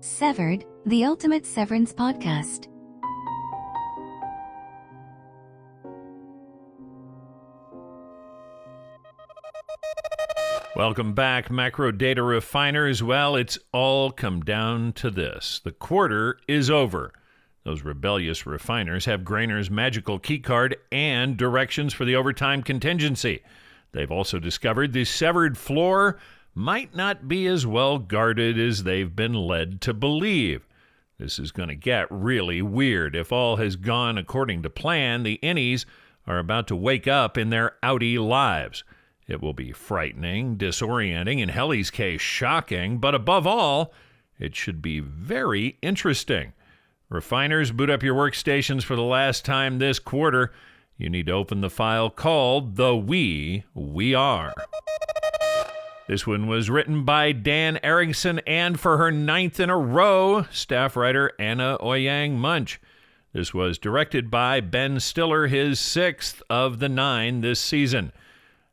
Severed, the ultimate severance podcast. Welcome back, macro data refiners. Well, it's all come down to this. The quarter is over. Those rebellious refiners have Grainer's magical keycard and directions for the overtime contingency. They've also discovered the severed floor might not be as well guarded as they've been led to believe. This is going to get really weird. If all has gone according to plan, the innies are about to wake up in their outie lives. It will be frightening, disorienting, in Helly's case, shocking, but above all, it should be very interesting. Refiners, boot up your workstations for the last time this quarter. You need to open the file called The We Are. This one was written by Dan Erickson, and for her 9th in a row, staff writer Anna Oyang Munch. This was directed by Ben Stiller, his 6th of the 9 this season.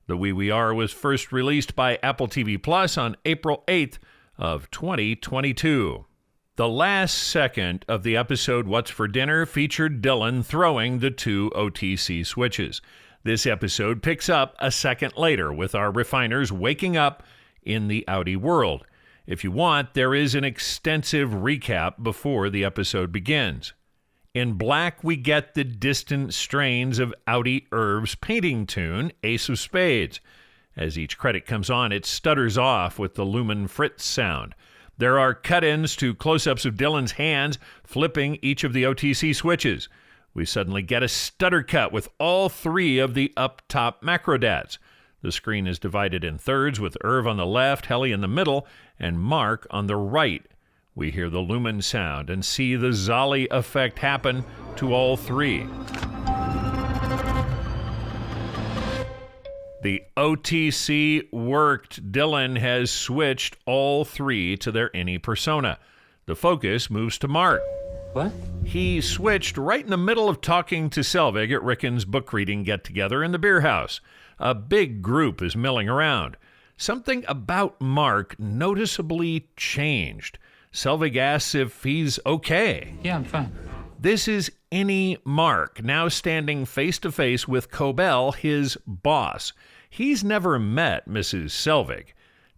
The We Are was first released by Apple TV Plus on April 8th of 2022. The last second of the episode What's for Dinner featured Dylan throwing the 2 OTC switches. This episode picks up a second later with our refiners waking up in the outie world. If you want, there is an extensive recap before the episode begins. In black, we get the distant strains of Outie Irv's painting tune, Ace of Spades. As each credit comes on, it stutters off with the Lumen Fritz sound. There are cut-ins to close-ups of Dylan's hands flipping each of the OTC switches. We suddenly get a stutter cut with all 3 of the up-top macrodats. The screen is divided in thirds with Irv on the left, Helly in the middle, and Mark on the right. We hear the Lumen sound and see the Zolly effect happen to all 3. The OTC worked. Dylan has switched all 3 to their innie persona. The focus moves to Mark. What? He switched right in the middle of talking to Selvig at Rickon's book reading get-together in the beer house. A big group is milling around. Something about Mark noticeably changed. Selvig asks if he's okay. Yeah, I'm fine. This is innie Mark, now standing face-to-face with Cobell, his boss. He's never met Mrs. Selvig.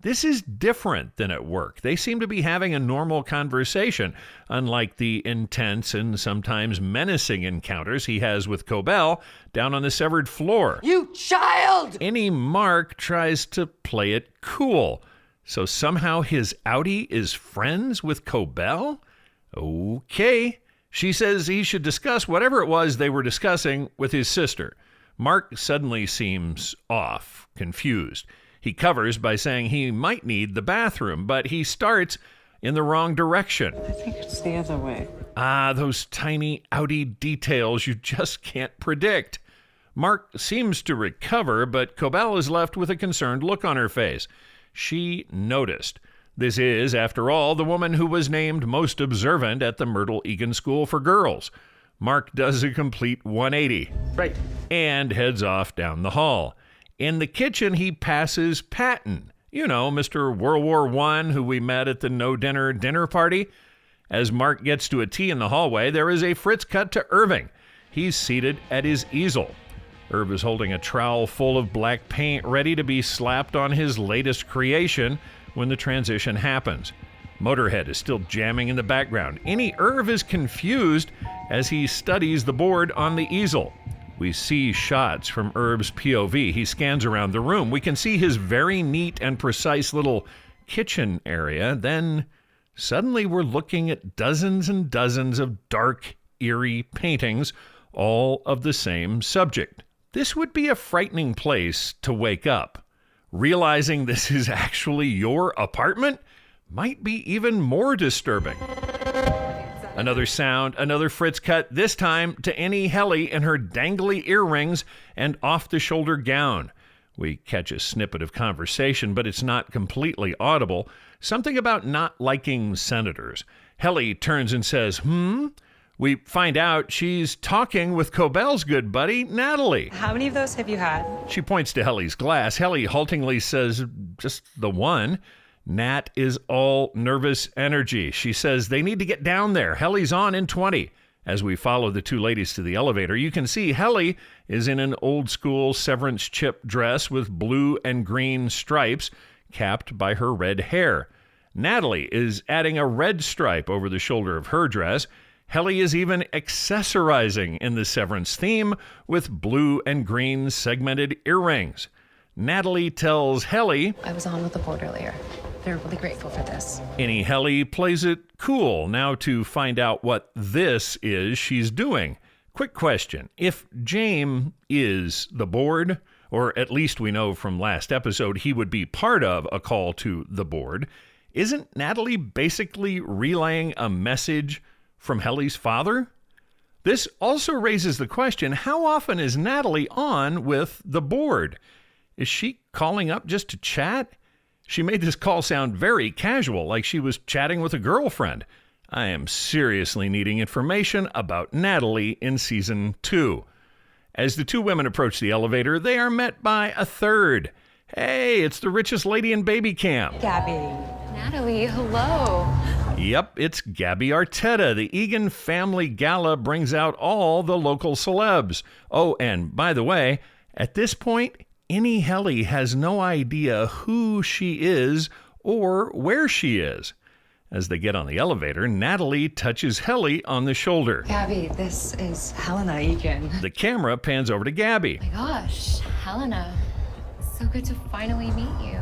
This is different than at work. They seem to be having a normal conversation, unlike the intense and sometimes menacing encounters he has with Cobell down on the severed floor. You child! Innie Mark tries to play it cool. So somehow his outie is friends with Cobell? Okay. She says he should discuss whatever it was they were discussing with his sister. Mark suddenly seems off, confused. He covers by saying he might need the bathroom, but he starts in the wrong direction. I think it's the other way. Ah, those tiny outie details you just can't predict. Mark seems to recover, but Cobell is left with a concerned look on her face. She noticed. This is, after all, the woman who was named most observant at the Myrtle Egan School for Girls. Mark does a complete 180. Right. And heads off down the hall. In the kitchen, he passes Patton. You know, Mr. World War I, who we met at the dinner party. As Mark gets to a tea in the hallway, there is a Fritz cut to Irving. He's seated at his easel. Irv is holding a trowel full of black paint ready to be slapped on his latest creation when the transition happens. Motorhead is still jamming in the background. Innie Irv is confused as he studies the board on the easel. We see shots from Irv's POV. He scans around the room. We can see his very neat and precise little kitchen area. Then suddenly we're looking at dozens and dozens of dark, eerie paintings, all of the same subject. This would be a frightening place to wake up. Realizing this is actually your apartment might be even more disturbing. Another sound, another Fritz cut, this time to Innie Helly in her dangly earrings and off-the-shoulder gown. We catch a snippet of conversation, but it's not completely audible. Something about not liking senators. Helly turns and says, We find out she's talking with Cobell's good buddy, Natalie. How many of those have you had? She points to Helly's glass. Helly haltingly says, just the one. Nat is all nervous energy. She says they need to get down there. Helly's on in 20. As we follow the two ladies to the elevator, you can see Helly is in an old-school Severance chip dress with blue and green stripes, capped by her red hair. Natalie is adding a red stripe over the shoulder of her dress. Helly is even accessorizing in the Severance theme with blue and green segmented earrings. Natalie tells Helly, I was on with the board earlier. They're really grateful for this. Innie Helly plays it cool now to find out what this is she's doing. Quick question. If James is the board, or at least we know from last episode he would be part of a call to the board, isn't Natalie basically relaying a message from Helly's father? This also raises the question, how often is Natalie on with the board? Is she calling up just to chat? She made this call sound very casual, like she was chatting with a girlfriend. I am seriously needing information about Natalie in Season 2. As the two women approach the elevator, they are met by a third. Hey, it's the richest lady in baby camp. Gabby. Natalie, hello. Yep, it's Gabby Arteta. The Egan Family Gala brings out all the local celebs. Oh, and by the way, at this point, Innie Helly has no idea who she is or where she is. As they get on the elevator, Natalie touches Helly on the shoulder. Gabby, this is Helena Egan. The camera pans over to Gabby. Oh my gosh, Helena. So good to finally meet you.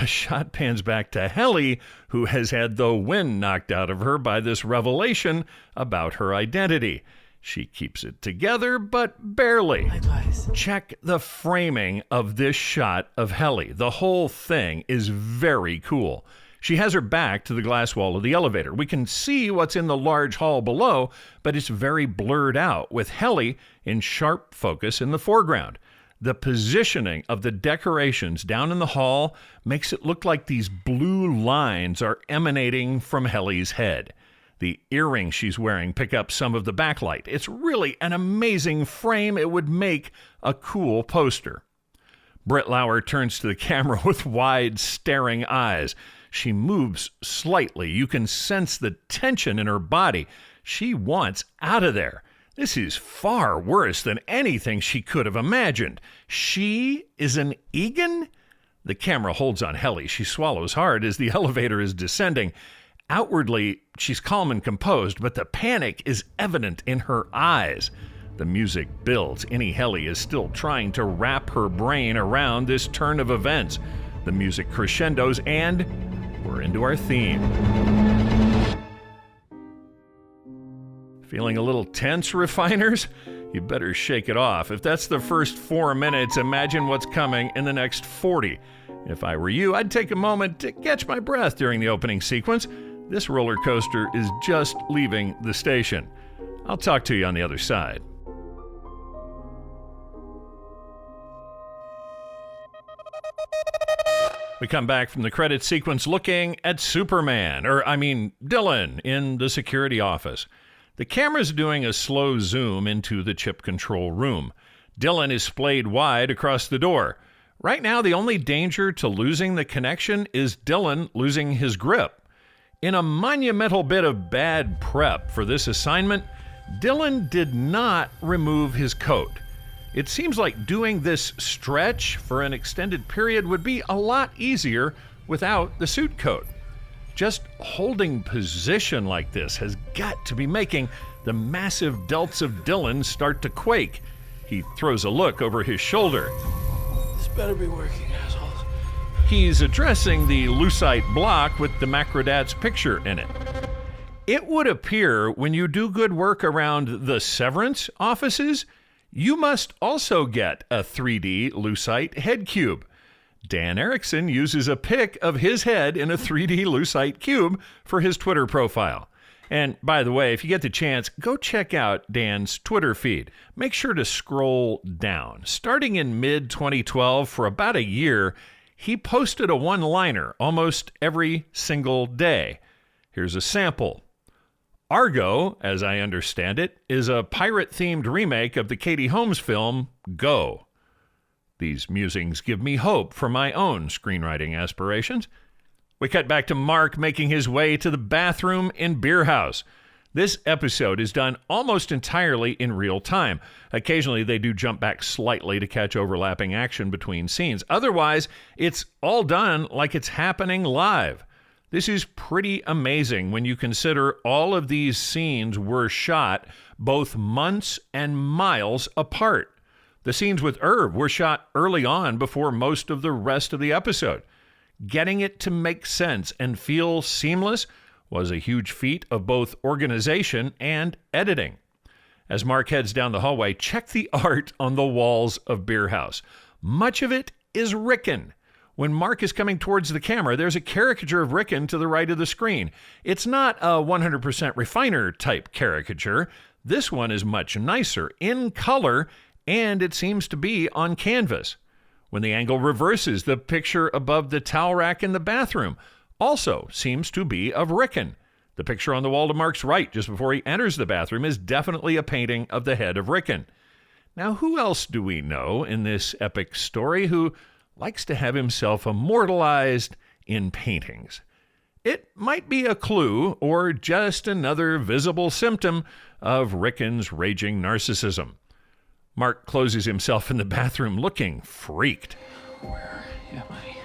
The shot pans back to Helly, who has had the wind knocked out of her by this revelation about her identity. She keeps it together, but barely. Likewise. Check the framing of this shot of Helly. The whole thing is very cool. She has her back to the glass wall of the elevator. We can see what's in the large hall below, but it's very blurred out, with Helly in sharp focus in the foreground. The positioning of the decorations down in the hall makes it look like these blue lines are emanating from Helly's head. The earrings she's wearing pick up some of the backlight. It's really an amazing frame. It would make a cool poster. Britt Lauer turns to the camera with wide, staring eyes. She moves slightly. You can sense the tension in her body. She wants out of there. This is far worse than anything she could have imagined. She is an Egan? The camera holds on Helly. She swallows hard as the elevator is descending. Outwardly, she's calm and composed, but the panic is evident in her eyes. The music builds. Innie Helly is still trying to wrap her brain around this turn of events. The music crescendos, and we're into our theme. Feeling a little tense, refiners? You better shake it off. If that's the first 4 minutes, imagine what's coming in the next 40. If I were you, I'd take a moment to catch my breath during the opening sequence. This roller coaster is just leaving the station. I'll talk to you on the other side. We come back from the credits sequence looking at Dylan in the security office. The camera's doing a slow zoom into the chip control room. Dylan is splayed wide across the door. Right now, the only danger to losing the connection is Dylan losing his grip. In a monumental bit of bad prep for this assignment, Dylan did not remove his coat. It seems like doing this stretch for an extended period would be a lot easier without the suit coat. Just holding position like this has got to be making the massive delts of Dylan start to quake. He throws a look over his shoulder. This better be working, assholes. He's addressing the lucite block with the Macrodats picture in it. It would appear when you do good work around the Severance offices, you must also get a 3D lucite head cube. Dan Erickson uses a pic of his head in a 3D lucite cube for his Twitter profile. And by the way, if you get the chance, go check out Dan's Twitter feed. Make sure to scroll down. Starting in mid-2012, for about a year, he posted a one-liner almost every single day. Here's a sample. Argo, as I understand it, is a pirate-themed remake of the Katie Holmes film, Go. These musings give me hope for my own screenwriting aspirations. We cut back to Mark making his way to the bathroom in Beer House. This episode is done almost entirely in real time. Occasionally, they do jump back slightly to catch overlapping action between scenes. Otherwise, it's all done like it's happening live. This is pretty amazing when you consider all of these scenes were shot both months and miles apart. The scenes with Irv were shot early on before most of the rest of the episode. Getting it to make sense and feel seamless was a huge feat of both organization and editing. As Mark heads down the hallway, check the art on the walls of Beer House. Much of it is Rickon. When Mark is coming towards the camera, there's a caricature of Rickon to the right of the screen. It's not a 100% refiner type caricature. This one is much nicer, in color, and it seems to be on canvas. When the angle reverses, the picture above the towel rack in the bathroom also seems to be of Rickon. The picture on the wall to Mark's right, just before he enters the bathroom, is definitely a painting of the head of Rickon. Now, who else do we know in this epic story who likes to have himself immortalized in paintings? It might be a clue or just another visible symptom of Rickon's raging narcissism. Mark closes himself in the bathroom looking freaked. Where am I?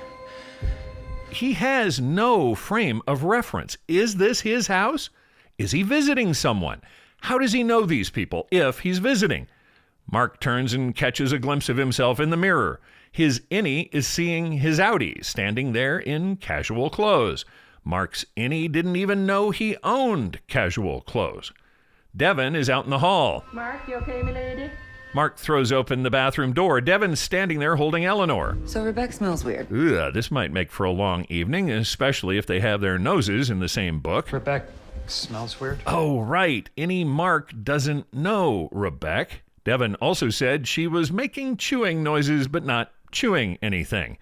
He has no frame of reference. Is this his house? Is he visiting someone? How does he know these people if he's visiting? Mark turns and catches a glimpse of himself in the mirror. His innie is seeing his outies standing there in casual clothes. Mark's innie didn't even know he owned casual clothes. Devin is out in the hall. Mark, you okay, my lady? Mark throws open the bathroom door. Devin's standing there holding Eleanor. So Rebecca smells weird. Ugh, this might make for a long evening, especially if they have their noses in the same book. Rebecca smells weird. Oh, right. Innie Mark doesn't know Rebecca. Devin also said she was making chewing noises, but not chewing anything.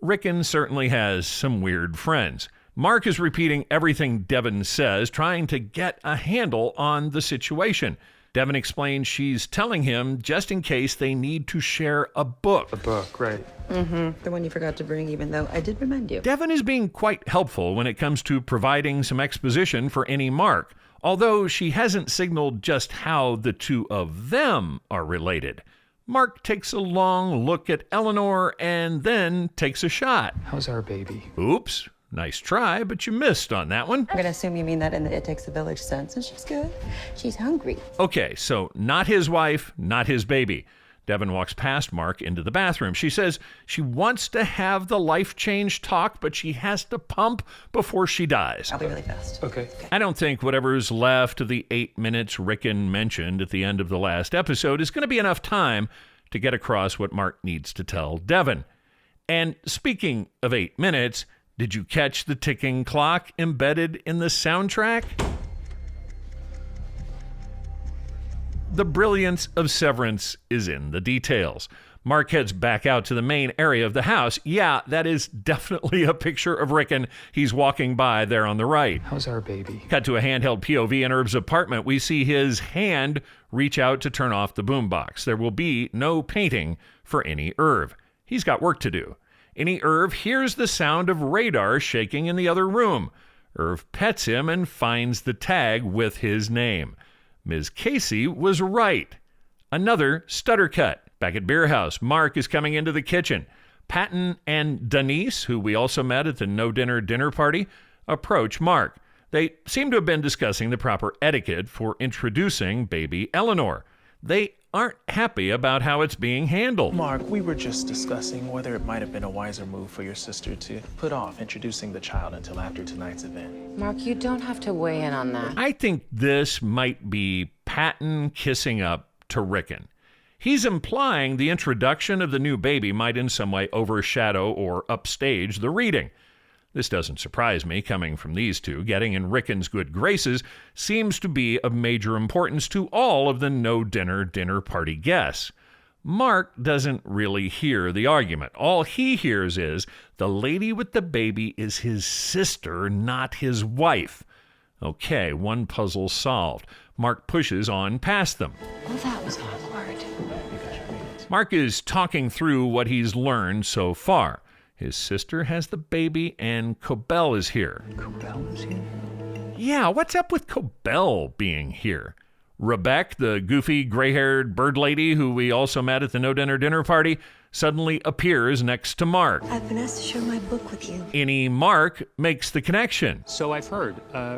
Rickon certainly has some weird friends. Mark is repeating everything Devin says, trying to get a handle on the situation. Devin explains she's telling him just in case they need to share a book. A book, right. The one you forgot to bring, even though I did remind you. Devin is being quite helpful when it comes to providing some exposition for Innie Mark, although she hasn't signaled just how the two of them are related. Mark takes a long look at Eleanor and then takes a shot. How's our baby? Oops. Nice try, but you missed on that one. I'm gonna assume you mean that in the It Takes a Village sense, and she's good. She's hungry. Okay, so not his wife, not his baby. Devin walks past Mark into the bathroom. She says she wants to have the life change talk, but she has to pump before she dies. I'll be really fast. Okay. I don't think whatever's left of the 8 minutes Rickon mentioned at the end of the last episode is going to be enough time to get across what Mark needs to tell Devin. And speaking of 8 minutes, did you catch the ticking clock embedded in the soundtrack? The brilliance of Severance is in the details. Mark heads back out to the main area of the house. Yeah, that is definitely a picture of Rickon. He's walking by there on the right. How's our baby? Cut to a handheld POV in Irv's apartment. We see his hand reach out to turn off the boombox. There will be no painting for Innie Irv. He's got work to do. Innie Irv hears the sound of radar shaking in the other room. Irv pets him and finds the tag with his name. Ms. Casey was right. Another stutter cut. Back at Beer House, Mark is coming into the kitchen. Patton and Denise, who we also met at the dinner party, approach Mark. They seem to have been discussing the proper etiquette for introducing baby Eleanor. They aren't happy about how it's being handled. Mark, we were just discussing whether it might have been a wiser move for your sister to put off introducing the child until after tonight's event. Mark, you don't have to weigh in on that. I think this might be Patton kissing up to Rickon. He's implying the introduction of the new baby might in some way overshadow or upstage the reading. This doesn't surprise me, coming from these two. Getting in Rickon's good graces seems to be of major importance to all of the dinner party guests. Mark doesn't really hear the argument. All he hears is the lady with the baby is his sister, not his wife. Okay, one puzzle solved. Mark pushes on past them. Well, that was awkward. Mark is talking through what he's learned so far. His sister has the baby, and Cobell is here. Cobell is here? Yeah, what's up with Cobell being here? Rebecca, the goofy, gray-haired bird lady who we also met at the no-dinner dinner party, suddenly appears next to Mark. I've been asked to share my book with you. Innie Mark makes the connection. So I've heard.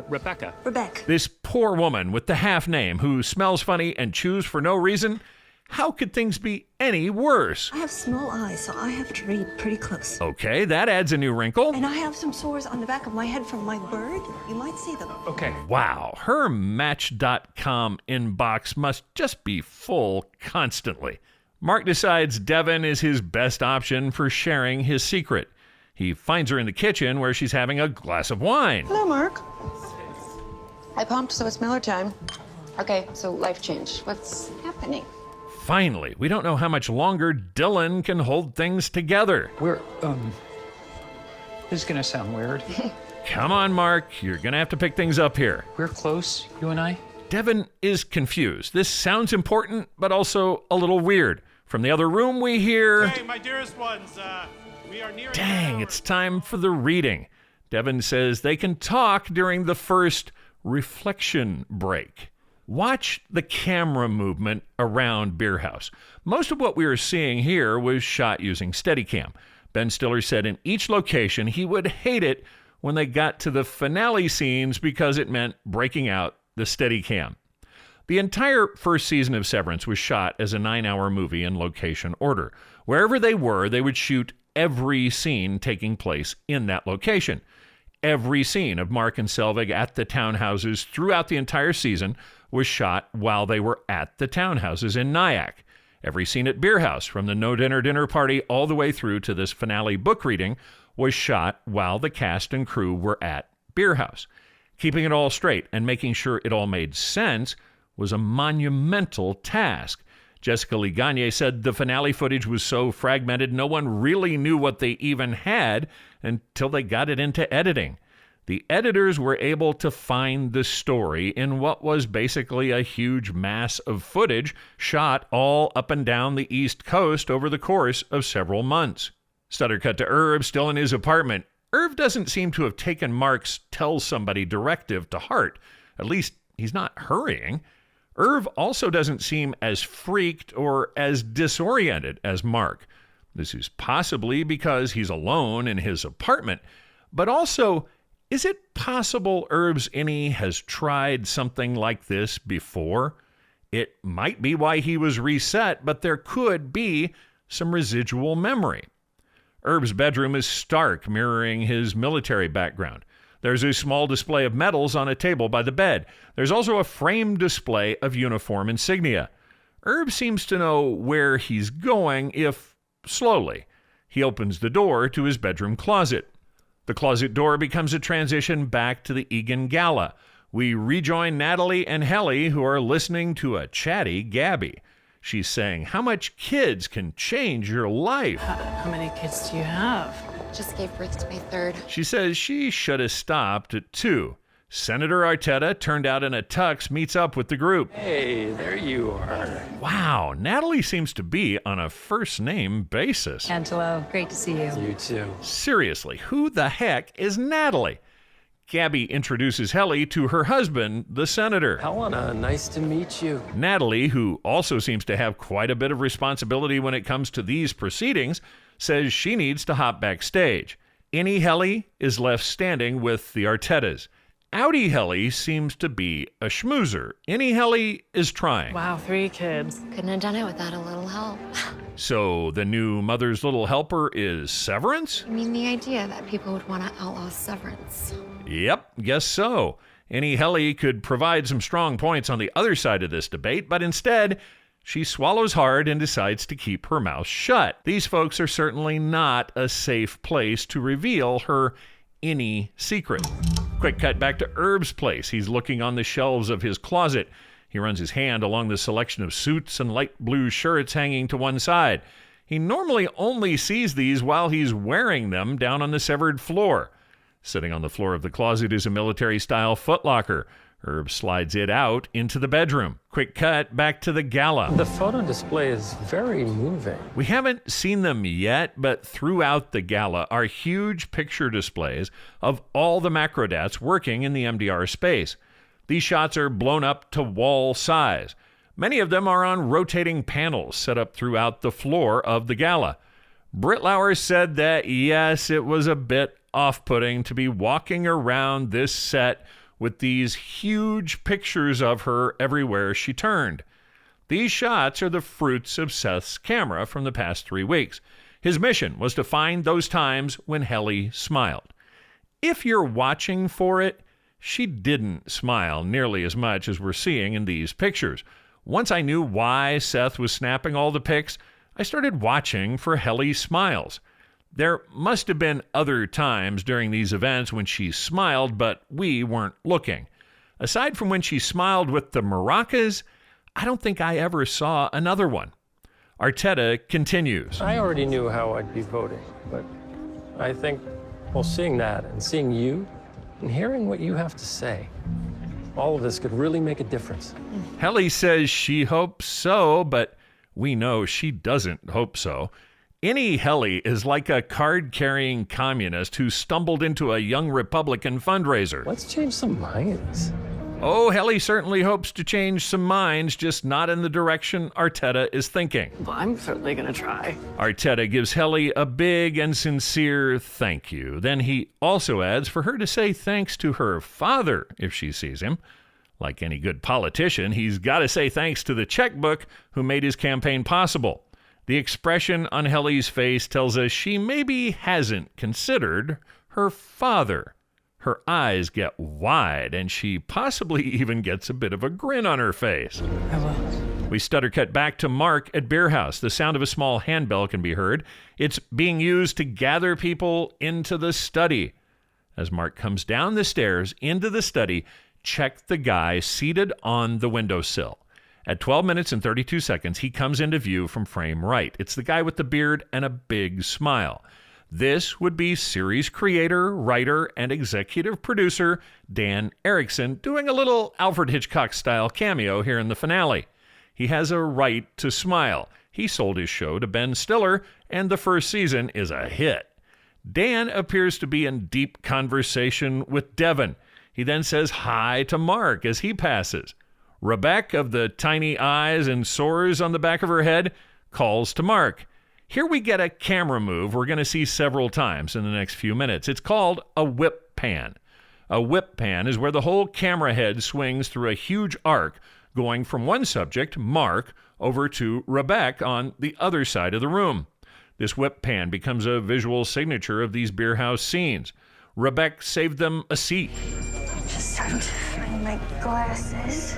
Rebecca. Rebecca. This poor woman with the half name who smells funny and chews for no reason. How could things be any worse? I have small eyes, so I have to read pretty close. Okay, that adds a new wrinkle. And I have some sores on the back of my head from my bird. You might see them. Okay. Wow, her Match.com inbox must just be full constantly. Mark decides Devin is his best option for sharing his secret. He finds her in the kitchen where she's having a glass of wine. Hello, Mark. I pumped, so it's Miller time. Okay, so life change. What's happening? Finally, we don't know how much longer Dylan can hold things together. We're, this is gonna sound weird. Come on, Mark, you're gonna have to pick things up here. We're close, you and I. Devin is confused. This sounds important, but also a little weird. From the other room, we hear... Hey, my dearest ones, we are nearing... Dang, it's time for the reading. Devin says they can talk during the first reflection break. Watch the camera movement around Beer House. Most of what we are seeing here was shot using Steadicam. Ben Stiller said in each location he would hate it when they got to the finale scenes because it meant breaking out the Steadicam. The entire first season of Severance was shot as a 9-hour movie in location order. Wherever they were, they would shoot every scene taking place in that location. Every scene of Mark and Selvig at the townhouses throughout the entire season was shot while they were at the townhouses in Nyack. Every scene at Beer House, from the no-dinner dinner party all the way through to this finale book reading, was shot while the cast and crew were at Beer House. Keeping it all straight and making sure it all made sense was a monumental task. Jessica Lee Gagne said the finale footage was so fragmented no one really knew what they even had until they got it into editing. The editors were able to find the story in what was basically a huge mass of footage shot all up and down the East Coast over the course of several months. Stutter cut to Irv still in his apartment. Irv doesn't seem to have taken Mark's tell somebody directive to heart. At least he's not hurrying. Irv also doesn't seem as freaked or as disoriented as Mark. This is possibly because he's alone in his apartment, but also, is it possible Irv's innie has tried something like this before? It might be why he was reset, but there could be some residual memory. Irv's bedroom is stark, mirroring his military background. There's a small display of medals on a table by the bed. There's also a framed display of uniform insignia. Irv seems to know where he's going, if slowly. He opens the door to his bedroom closet. The closet door becomes a transition back to the Egan Gala. We rejoin Natalie and Helly, who are listening to a chatty Gabby. She's saying, how much kids can change your life? How many kids do you have? Just gave birth to my third. She says she should have stopped at 2. Senator Arteta, turned out in a tux, meets up with the group. Hey, there you are. Wow, Natalie seems to be on a first-name basis. Angelo, great to see you. You too. Seriously, who the heck is Natalie? Gabby introduces Helly to her husband, the senator. Helena, nice to meet you. Natalie, who also seems to have quite a bit of responsibility when it comes to these proceedings, says she needs to hop backstage. Innie Helly is left standing with the Artetas. Outie Helly seems to be a schmoozer. Innie Helly is trying. Wow, 3 kids. Couldn't have done it without a little help. So the new mother's little helper is Severance? I mean, the idea that people would want to outlaw Severance. Yep, guess so. Innie Helly could provide some strong points on the other side of this debate, but instead, she swallows hard and decides to keep her mouth shut. These folks are certainly not a safe place to reveal her innie secret. Quick cut back to Irv's place. He's looking on the shelves of his closet. He runs his hand along the selection of suits and light blue shirts hanging to one side. He normally only sees these while he's wearing them down on the severed floor. Sitting on the floor of the closet is a military-style footlocker. Herb slides it out into the bedroom. Quick cut back to the gala. The photo display is very moving. We haven't seen them yet, but throughout the gala are huge picture displays of all the macrodats working in the MDR space. These shots are blown up to wall size. Many of them are on rotating panels set up throughout the floor of the gala. Britlauer said that, yes, it was a bit off-putting to be walking around this set with these huge pictures of her everywhere she turned. These shots are the fruits of Seth's camera from the past 3 weeks. His mission was to find those times when Helly smiled. If you're watching for it, she didn't smile nearly as much as we're seeing in these pictures. Once I knew why Seth was snapping all the pics, I started watching for Helly's smiles. There must have been other times during these events when she smiled, but we weren't looking. Aside from when she smiled with the maracas, I don't think I ever saw another one. Arteta continues. I already knew how I'd be voting, but I think, well, seeing that and seeing you and hearing what you have to say, all of this could really make a difference. Helly says she hopes so, but we know she doesn't hope so. Innie Helly is like a card-carrying communist who stumbled into a young Republican fundraiser. Let's change some minds. Oh, Helly certainly hopes to change some minds, just not in the direction Arteta is thinking. Well, I'm certainly going to try. Arteta gives Helly a big and sincere thank you. Then he also adds for her to say thanks to her father if she sees him. Like any good politician, he's got to say thanks to the checkbook who made his campaign possible. The expression on Helly's face tells us she maybe hasn't considered her father. Her eyes get wide, and she possibly even gets a bit of a grin on her face. I will. We stutter cut back to Mark at Beer House. The sound of a small handbell can be heard. It's being used to gather people into the study. As Mark comes down the stairs into the study, check the guy seated on the windowsill. At 12 minutes and 32 seconds, he comes into view from frame right. It's the guy with the beard and a big smile. This would be series creator, writer, and executive producer Dan Erickson doing a little Alfred Hitchcock-style cameo here in the finale. He has a right to smile. He sold his show to Ben Stiller, and the first season is a hit. Dan appears to be in deep conversation with Devon. He then says hi to Mark as he passes. Rebecca, of the tiny eyes and sores on the back of her head, calls to Mark. Here we get a camera move we're going to see several times in the next few minutes. It's called a whip pan. A whip pan is where the whole camera head swings through a huge arc, going from one subject, Mark, over to Rebecca on the other side of the room. This whip pan becomes a visual signature of these beer house scenes. Rebecca saved them a seat. Just have to find my glasses.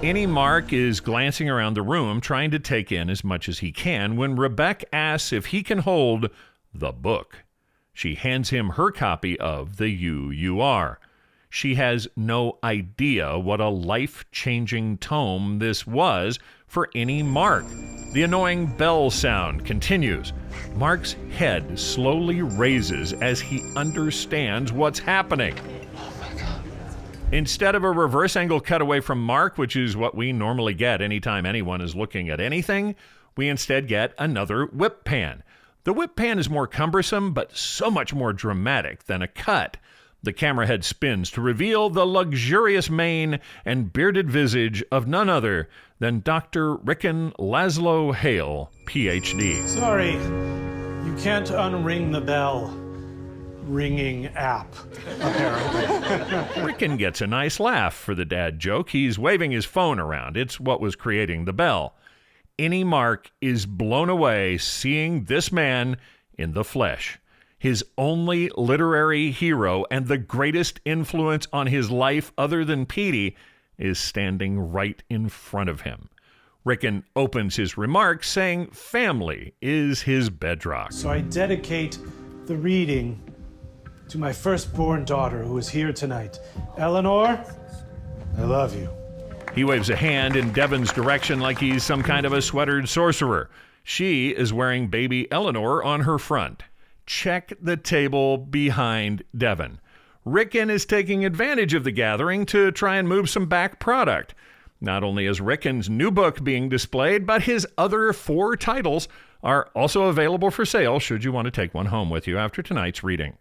Innie Mark is glancing around the room, trying to take in as much as he can, when Rebecca asks if he can hold the book. She hands him her copy of the UUR. She has no idea what a life-changing tome this was for Innie Mark. The annoying bell sound continues. Mark's head slowly raises as he understands what's happening. Instead of a reverse angle cutaway from Mark, which is what we normally get anytime anyone is looking at anything, we instead get another whip pan. The whip pan is more cumbersome, but so much more dramatic than a cut. The camera head spins to reveal the luxurious mane and bearded visage of none other than Dr. Rickon Laszlo Hale, Ph.D. Sorry, you can't unring the bell. Ringing app, apparently. Rickon gets a nice laugh for the dad joke. He's waving his phone around. It's what was creating the bell. Innie Mark is blown away seeing this man in the flesh. His only literary hero and the greatest influence on his life other than Petey is standing right in front of him. Rickon opens his remarks saying family is his bedrock. So I dedicate the reading to my firstborn daughter who is here tonight. Eleanor, I love you. He waves a hand in Devon's direction like he's some kind of a sweatered sorcerer. She is wearing baby Eleanor on her front. Check the table behind Devon. Rickon is taking advantage of the gathering to try and move some back product. Not only is Rickon's new book being displayed, but his other 4 titles are also available for sale should you want to take one home with you after tonight's reading.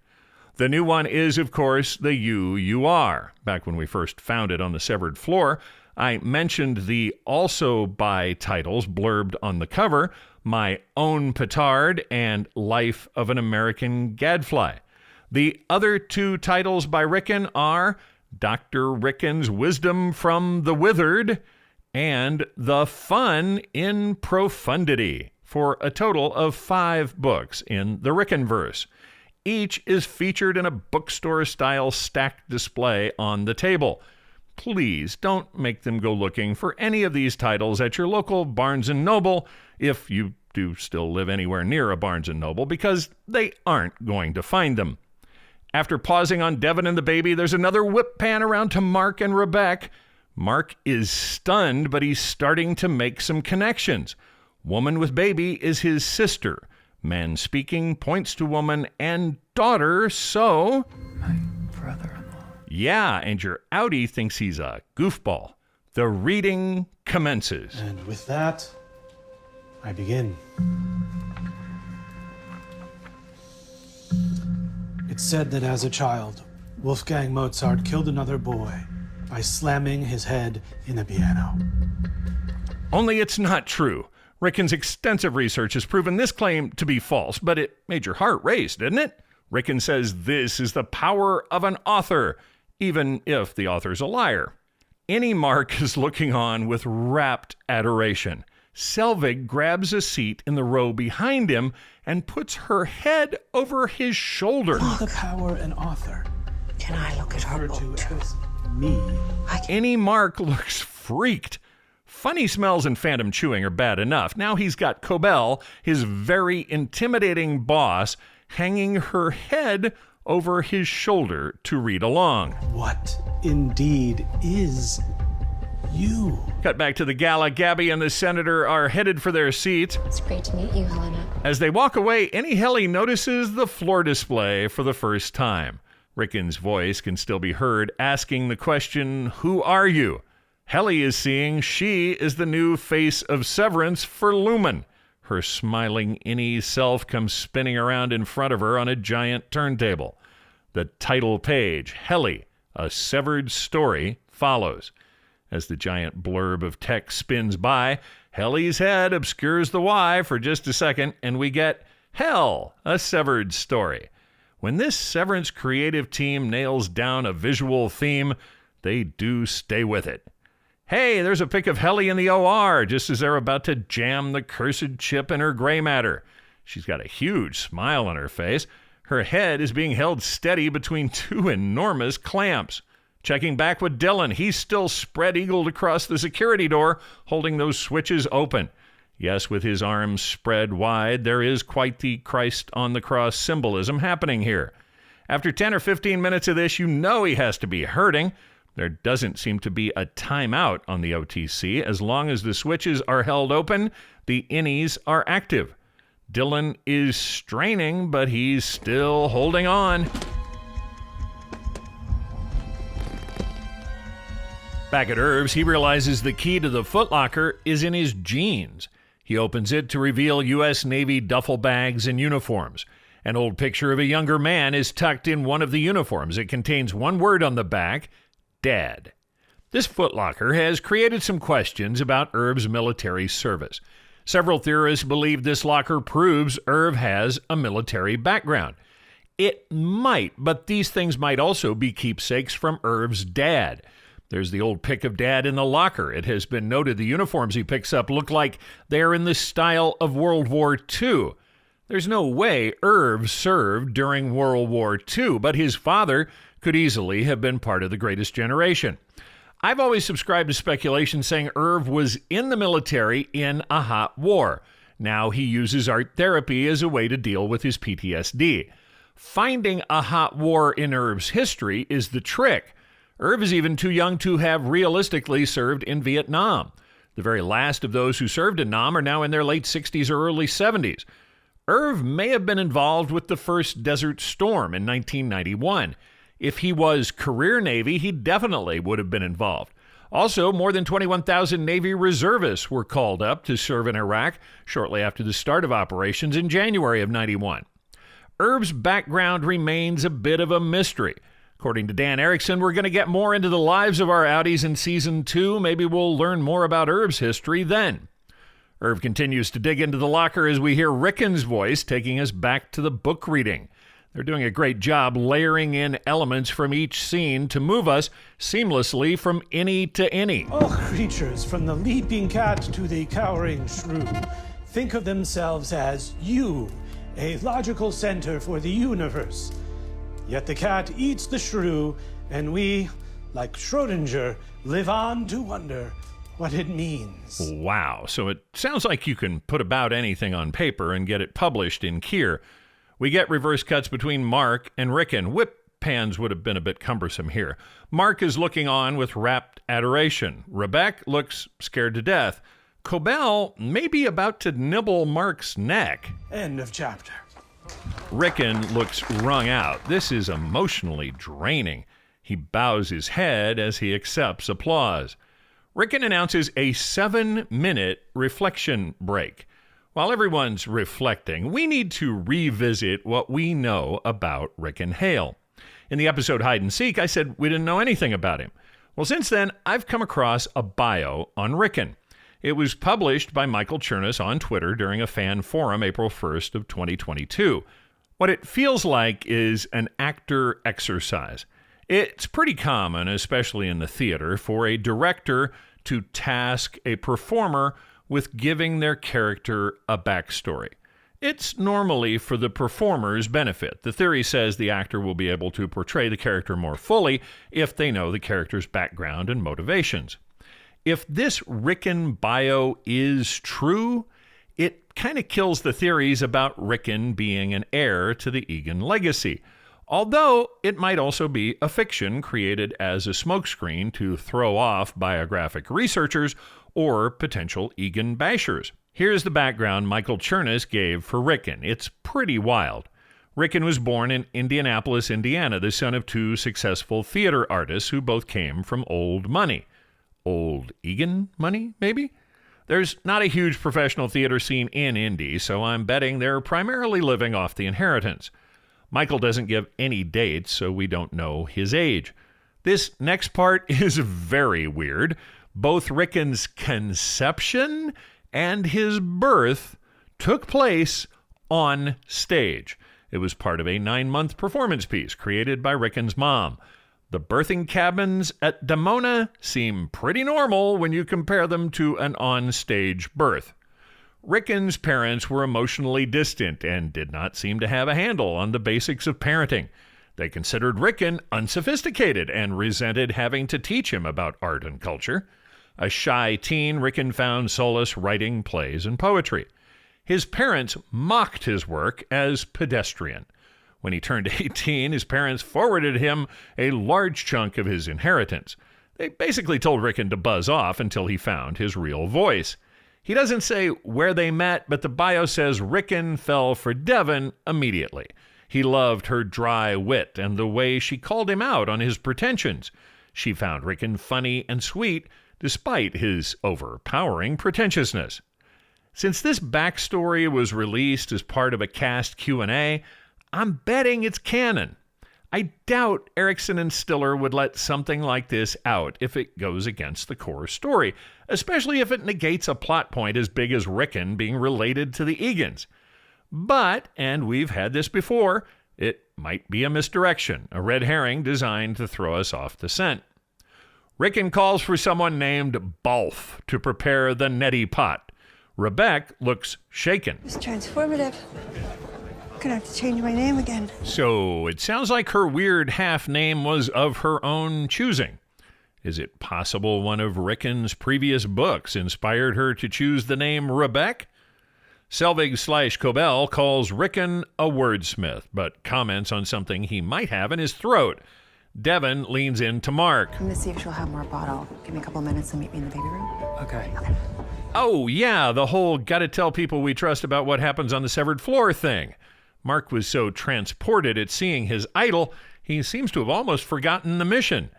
The new one is, of course, The You Are. Back when we first found it on the severed floor, I mentioned the also by titles blurbed on the cover, My Own Petard and Life of an American Gadfly. The other 2 titles by Rickon are Dr. Rickon's Wisdom from the Withered and The Fun in Profundity, for a total of 5 books in the Rickonverse. Each is featured in a bookstore-style stacked display on the table. Please don't make them go looking for any of these titles at your local Barnes & Noble, if you do still live anywhere near a Barnes & Noble, because they aren't going to find them. After pausing on Devin and the baby, there's another whip pan around to Mark and Rebecca. Mark is stunned, but he's starting to make some connections. Woman with baby is his sister. Man speaking points to woman and daughter, so... My brother-in-law. Yeah, and your outie thinks he's a goofball. The reading commences. And with that, I begin. It's said that as a child, Wolfgang Mozart killed another boy by slamming his head in a piano. Only it's not true. Rickon's extensive research has proven this claim to be false, but it made your heart race, didn't it? Rickon says this is the power of an author, even if the author's a liar. Any Mark is looking on with rapt adoration. Selvig grabs a seat in the row behind him and puts her head over his shoulder. The power an author. Can I look at her book too? As me. Any Mark looks freaked. Funny smells and phantom chewing are bad enough. Now he's got Cobell, his very intimidating boss, hanging her head over his shoulder to read along. What indeed is you? Cut back to the gala. Gabby and the senator are headed for their seats. It's great to meet you, Helena. As they walk away, Helly notices the floor display for the first time. Rickon's voice can still be heard asking the question, "Who are you?" Helly is seeing she is the new face of Severance for Lumen. Her smiling innie self comes spinning around in front of her on a giant turntable. The title page, Helly, A Severed Story, follows. As the giant blurb of text spins by, Helly's head obscures the Y for just a second, and we get Hell, A Severed Story. When this Severance creative team nails down a visual theme, they do stay with it. Hey, there's a pic of Helly in the OR just as they're about to jam the cursed chip in her gray matter. She's got a huge smile on her face. Her head is being held steady between 2 enormous clamps. Checking back with Dylan, he's still spread-eagled across the security door, holding those switches open. Yes, with his arms spread wide, there is quite the Christ on the cross symbolism happening here. After 10 or 15 minutes of this, you know he has to be hurting. There doesn't seem to be a timeout on the OTC. As long as the switches are held open, the innies are active. Dylan is straining, but he's still holding on. Back at Irv's, he realizes the key to the footlocker is in his jeans. He opens it to reveal U.S. Navy duffel bags and uniforms. An old picture of a younger man is tucked in one of the uniforms. It contains one word on the back, Dad. This footlocker has created some questions about Irv's military service. Several theorists believe this locker proves Irv has a military background. It might, but these things might also be keepsakes from Irv's dad. There's the old pic of Dad in the locker. It has been noted the uniforms he picks up look like they're in the style of World War II. There's no way Irv served during World War II, but his father could easily have been part of the Greatest Generation. I've always subscribed to speculation saying Irv was in the military in a hot war. Now he uses art therapy as a way to deal with his PTSD. Finding a hot war in Irv's history is the trick. Irv is even too young to have realistically served in Vietnam. The very last of those who served in Nam are now in their late 60s or early 70s. Irv may have been involved with the first Desert Storm in 1991. If he was career Navy, he definitely would have been involved. Also, more than 21,000 Navy reservists were called up to serve in Iraq shortly after the start of operations in January of 91. Herb's background remains a bit of a mystery. According to Dan Erickson, we're going to get more into the lives of our outies in Season 2. Maybe we'll learn more about Herb's history then. Herb continues to dig into the locker as we hear Rickon's voice taking us back to the book reading. They're doing a great job layering in elements from each scene to move us seamlessly from innie to innie. All creatures, from the leaping cat to the cowering shrew, think of themselves as you, a logical center for the universe. Yet the cat eats the shrew, and we, like Schrodinger, live on to wonder what it means. Wow, so it sounds like you can put about anything on paper and get it published in Kier. We get reverse cuts between Mark and Rickon. Whip pans would have been a bit cumbersome here. Mark is looking on with rapt adoration. Rebecca looks scared to death. Cobell may be about to nibble Mark's neck. End of chapter. Rickon looks wrung out. This is emotionally draining. He bows his head as he accepts applause. Rickon announces a 7-minute reflection break. While everyone's reflecting, we need to revisit what we know about Rickon Hale. In the episode Hide and Seek, I said we didn't know anything about him. Well, since then, I've come across a bio on Rickon. It was published by Michael Chernus on Twitter during a fan forum April 1st of 2022. What it feels like is an actor exercise. It's pretty common, especially in the theater, for a director to task a performer with giving their character a backstory. It's normally for the performer's benefit. The theory says the actor will be able to portray the character more fully if they know the character's background and motivations. If this Rickon bio is true, it kind of kills the theories about Rickon being an heir to the Egan legacy. Although it might also be a fiction created as a smokescreen to throw off biographic researchers or potential Egan bashers. Here's the background Michael Chernus gave for Rickon. It's pretty wild. Rickon was born in Indianapolis, Indiana, the son of two successful theater artists who both came from old money. Old Egan money, maybe? There's not a huge professional theater scene in Indy, so I'm betting they're primarily living off the inheritance. Michael doesn't give any dates, so we don't know his age. This next part is very weird. Both Rickon's conception and his birth took place on stage. It was part of a 9-month performance piece created by Rickon's mom. The birthing cabins at Damona seem pretty normal when you compare them to an on-stage birth. Rickon's parents were emotionally distant and did not seem to have a handle on the basics of parenting. They considered Rickon unsophisticated and resented having to teach him about art and culture. A shy teen, Rickon found solace writing plays and poetry. His parents mocked his work as pedestrian. When he turned 18, his parents forwarded him a large chunk of his inheritance. They basically told Rickon to buzz off until he found his real voice. He doesn't say where they met, but the bio says Rickon fell for Devon immediately. He loved her dry wit and the way she called him out on his pretensions. She found Rickon funny and sweet, despite his overpowering pretentiousness. Since this backstory was released as part of a cast Q&A, I'm betting it's canon. I doubt Erickson and Stiller would let something like this out if it goes against the core story, especially if it negates a plot point as big as Rickon being related to the Egans. But, and we've had this before, it might be a misdirection, a red herring designed to throw us off the scent. Rickon calls for someone named Balf to prepare the neti pot. Rebecca looks shaken. It's transformative. I'm gonna have to change my name again. So it sounds like her weird half name was of her own choosing. Is it possible one of Rickon's previous books inspired her to choose the name Rebecca? Selvig/Cobell calls Rickon a wordsmith, but comments on something he might have in his throat. Devon leans in to Mark. I'm gonna see if she'll have more bottle. Give me a couple minutes and meet me in the baby room. Okay. Oh, yeah, the whole gotta tell people we trust about what happens on the severed floor thing. Mark was so transported at seeing his idol, He seems to have almost forgotten the mission.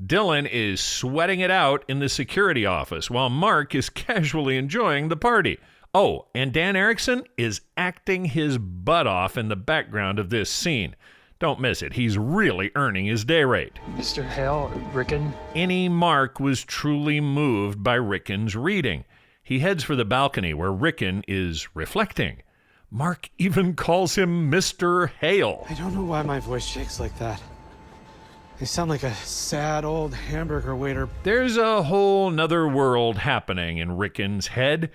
Dylan is sweating it out in the security office while Mark is casually enjoying the party. Oh, and Dan Erickson is acting his butt off in the background of this scene. Don't miss it. He's really earning his day rate. Mr. Hale, Rickon. Any Mark was truly moved by Rickon's reading. He heads for the balcony where Rickon is reflecting. Mark even calls him Mr. Hale. I don't know why my voice shakes like that. I sound like a sad old hamburger waiter. There's a whole nother world happening in Rickon's head.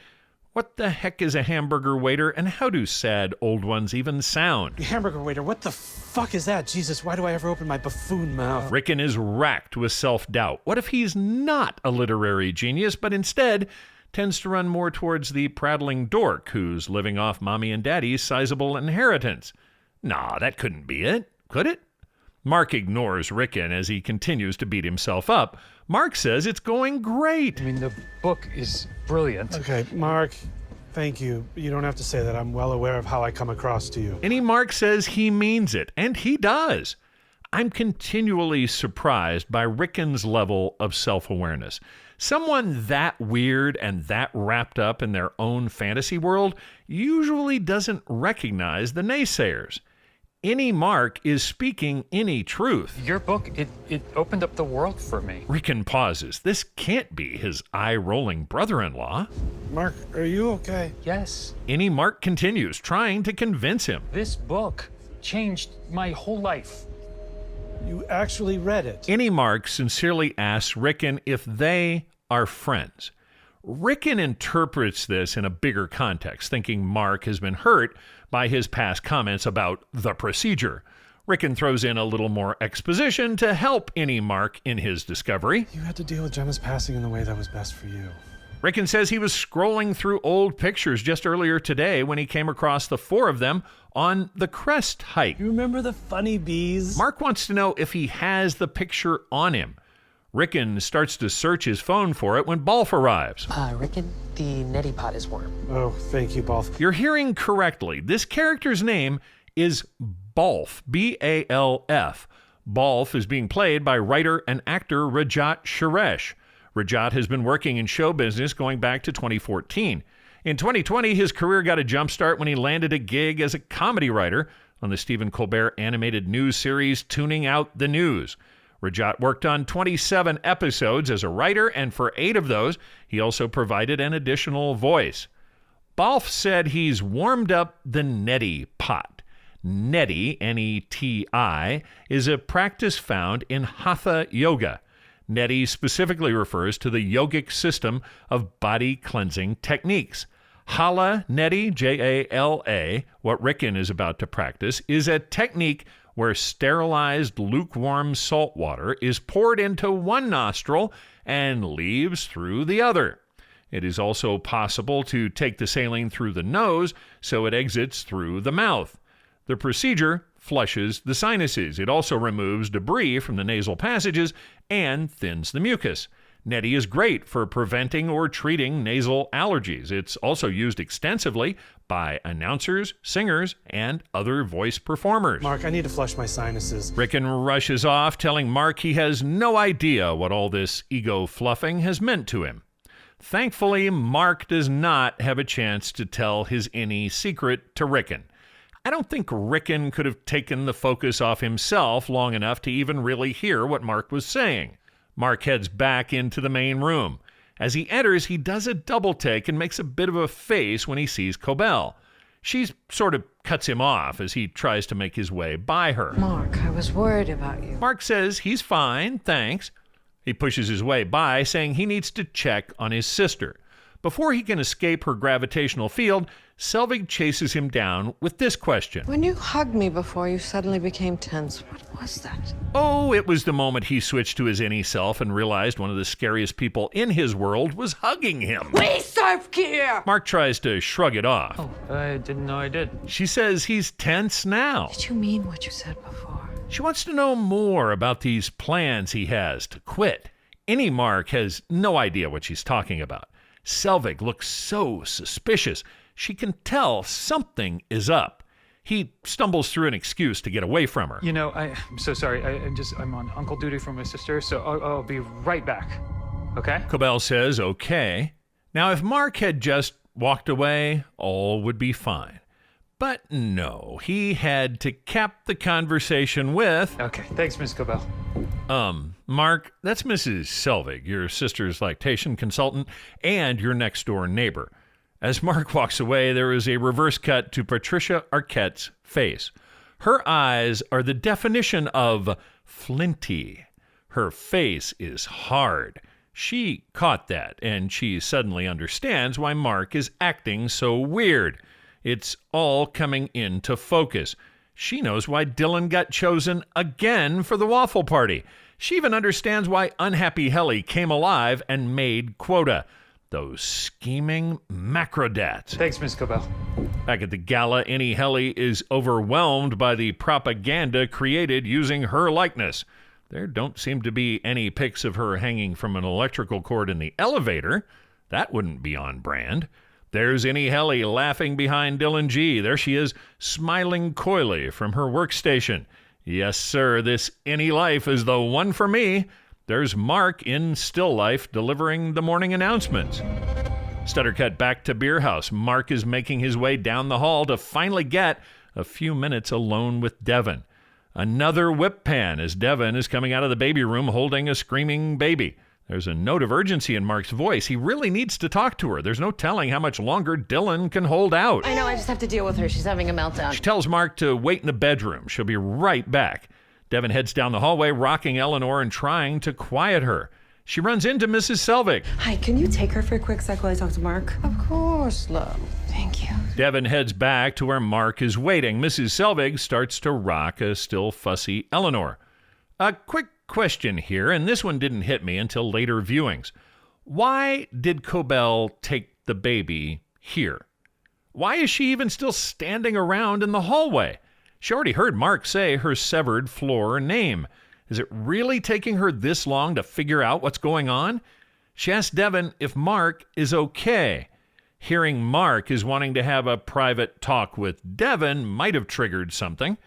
What the heck is a hamburger waiter, and how do sad old ones even sound? Hamburger waiter, what the fuck is that? Jesus, why do I ever open my buffoon mouth? Rickon is racked with self-doubt. What if he's not a literary genius, but instead tends to run more towards the prattling dork who's living off mommy and daddy's sizable inheritance? Nah, that couldn't be it, could it? Mark ignores Rickon as he continues to beat himself up. Mark says it's going great. I mean, the book is brilliant. Okay, Mark, thank you. You don't have to say that. I'm well aware of how I come across to you. Any Mark says he means it, and he does. I'm continually surprised by Rickon's level of self-awareness. Someone that weird and that wrapped up in their own fantasy world usually doesn't recognize the naysayers. Any Mark is speaking any truth. Your book, it opened up the world for me. Rickon pauses. This can't be his eye-rolling brother-in-law. Mark, are you okay? Yes. Any Mark continues, trying to convince him. This book changed my whole life. You actually read it? Any Mark sincerely asks Rickon if they are friends. Rickon interprets this in a bigger context, thinking Mark has been hurt by his past comments about the procedure. Rickon throws in a little more exposition to help any Mark in his discovery. You had to deal with Gemma's passing in the way that was best for you. Rickon says he was scrolling through old pictures just earlier today when he came across the 4 of them on the crest hike. You remember the funny bees? Mark wants to know if he has the picture on him. Rickon starts to search his phone for it when Balf arrives. Rickon, the neti pot is warm. Oh, thank you, Balf. You're hearing correctly. This character's name is Balf, B-A-L-F. Balf is being played by writer and actor Rajat Suresh. Rajat has been working in show business going back to 2014. In 2020, his career got a jump start when he landed a gig as a comedy writer on the Stephen Colbert animated news series Tuning Out the News. Rajat worked on 27 episodes as a writer, and for 8 of those, he also provided an additional voice. Balf said he's warmed up the neti pot. Neti, N-E-T-I, is a practice found in Hatha Yoga. Neti specifically refers to the yogic system of body cleansing techniques. Hala Neti, J-A-L-A, what Rickon is about to practice, is a technique where sterilized lukewarm salt water is poured into one nostril and leaves through the other. It is also possible to take the saline through the nose so it exits through the mouth. The procedure flushes the sinuses. It also removes debris from the nasal passages and thins the mucus. Neti is great for preventing or treating nasal allergies. It's also used extensively by announcers, singers, and other voice performers. Mark, I need to flush my sinuses. Rickon rushes off, telling Mark he has no idea what all this ego fluffing has meant to him. Thankfully, Mark does not have a chance to tell his innie secret to Rickon. I don't think Rickon could have taken the focus off himself long enough to even really hear what Mark was saying. Mark heads back into the main room. As he enters, he does a double take and makes a bit of a face when he sees Cobell. She sort of cuts him off as he tries to make his way by her. Mark, I was worried about you. Mark says he's fine, thanks. He pushes his way by, saying he needs to check on his sister. Before he can escape her gravitational field, Selvig chases him down with this question. When you hugged me before, you suddenly became tense. What was that? Oh, it was the moment he switched to his innie self and realized one of the scariest people in his world was hugging him. We serve here! Mark tries to shrug it off. Oh, I didn't know I did. She says he's tense now. Did you mean what you said before? She wants to know more about these plans he has to quit. Any Mark has no idea what she's talking about. Selvig looks so suspicious. She can tell something is up. He stumbles through an excuse to get away from her. You know, I'm so sorry. I'm on uncle duty for my sister, so I'll be right back. Okay? Cobell says, okay. Now, if Mark had just walked away, all would be fine. But no, he had to cap the conversation with... Okay, thanks, Miss Cobell. Mark, that's Mrs. Selvig, your sister's lactation consultant, and your next-door neighbor. As Mark walks away, there is a reverse cut to Patricia Arquette's face. Her eyes are the definition of flinty. Her face is hard. She caught that, and she suddenly understands why Mark is acting so weird. It's all coming into focus. She knows why Dylan got chosen again for the Waffle Party. She even understands why unhappy Helly came alive and made quota. Those scheming macrodats. Thanks, Miss Cobell. Back at the gala, Innie Helly is overwhelmed by the propaganda created using her likeness. There don't seem to be any pics of her hanging from an electrical cord in the elevator. That wouldn't be on brand. There's Innie Helly laughing behind Dylan G. There she is, smiling coyly from her workstation. Yes, sir, this Innie life is the one for me. There's Mark in still life delivering the morning announcements. Stutter cut back to Beer House. Mark is making his way down the hall to finally get a few minutes alone with Devon. Another whip pan as Devon is coming out of the baby room holding a screaming baby. There's a note of urgency in Mark's voice. He really needs to talk to her. There's no telling how much longer Dylan can hold out. I know, I just have to deal with her. She's having a meltdown. She tells Mark to wait in the bedroom. She'll be right back. Devon heads down the hallway, rocking Eleanor and trying to quiet her. She runs into Mrs. Selvig. Hi, can you take her for a quick sec while I talk to Mark? Of course, love. Thank you. Devon heads back to where Mark is waiting. Mrs. Selvig starts to rock a still fussy Eleanor. A quick question here, and this one didn't hit me until later viewings. Why did Cobell take the baby here? Why is she even still standing around in the hallway? She already heard Mark say her severed floor name. Is it really taking her this long to figure out what's going on? She asked Devon if Mark is okay. Hearing Mark is wanting to have a private talk with Devon might have triggered something.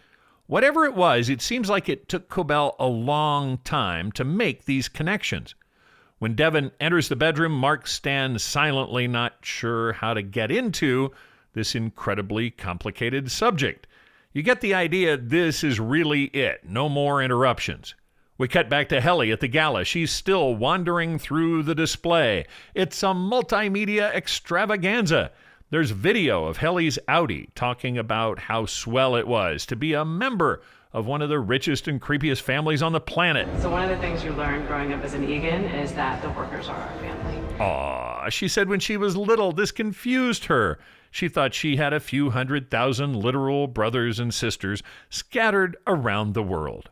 Whatever it was, it seems like it took Cobell a long time to make these connections. When Devon enters the bedroom, Mark stands silently, not sure how to get into this incredibly complicated subject. You get the idea this is really it. No more interruptions. We cut back to Helly at the gala. She's still wandering through the display. It's a multimedia extravaganza. There's video of Helly's outie talking about how swell it was to be a member of one of the richest and creepiest families on the planet. So one of the things you learn growing up as an Egan is that the workers are our family. Aw, she said when she was little, this confused her. She thought she had a few 100,000 literal brothers and sisters scattered around the world.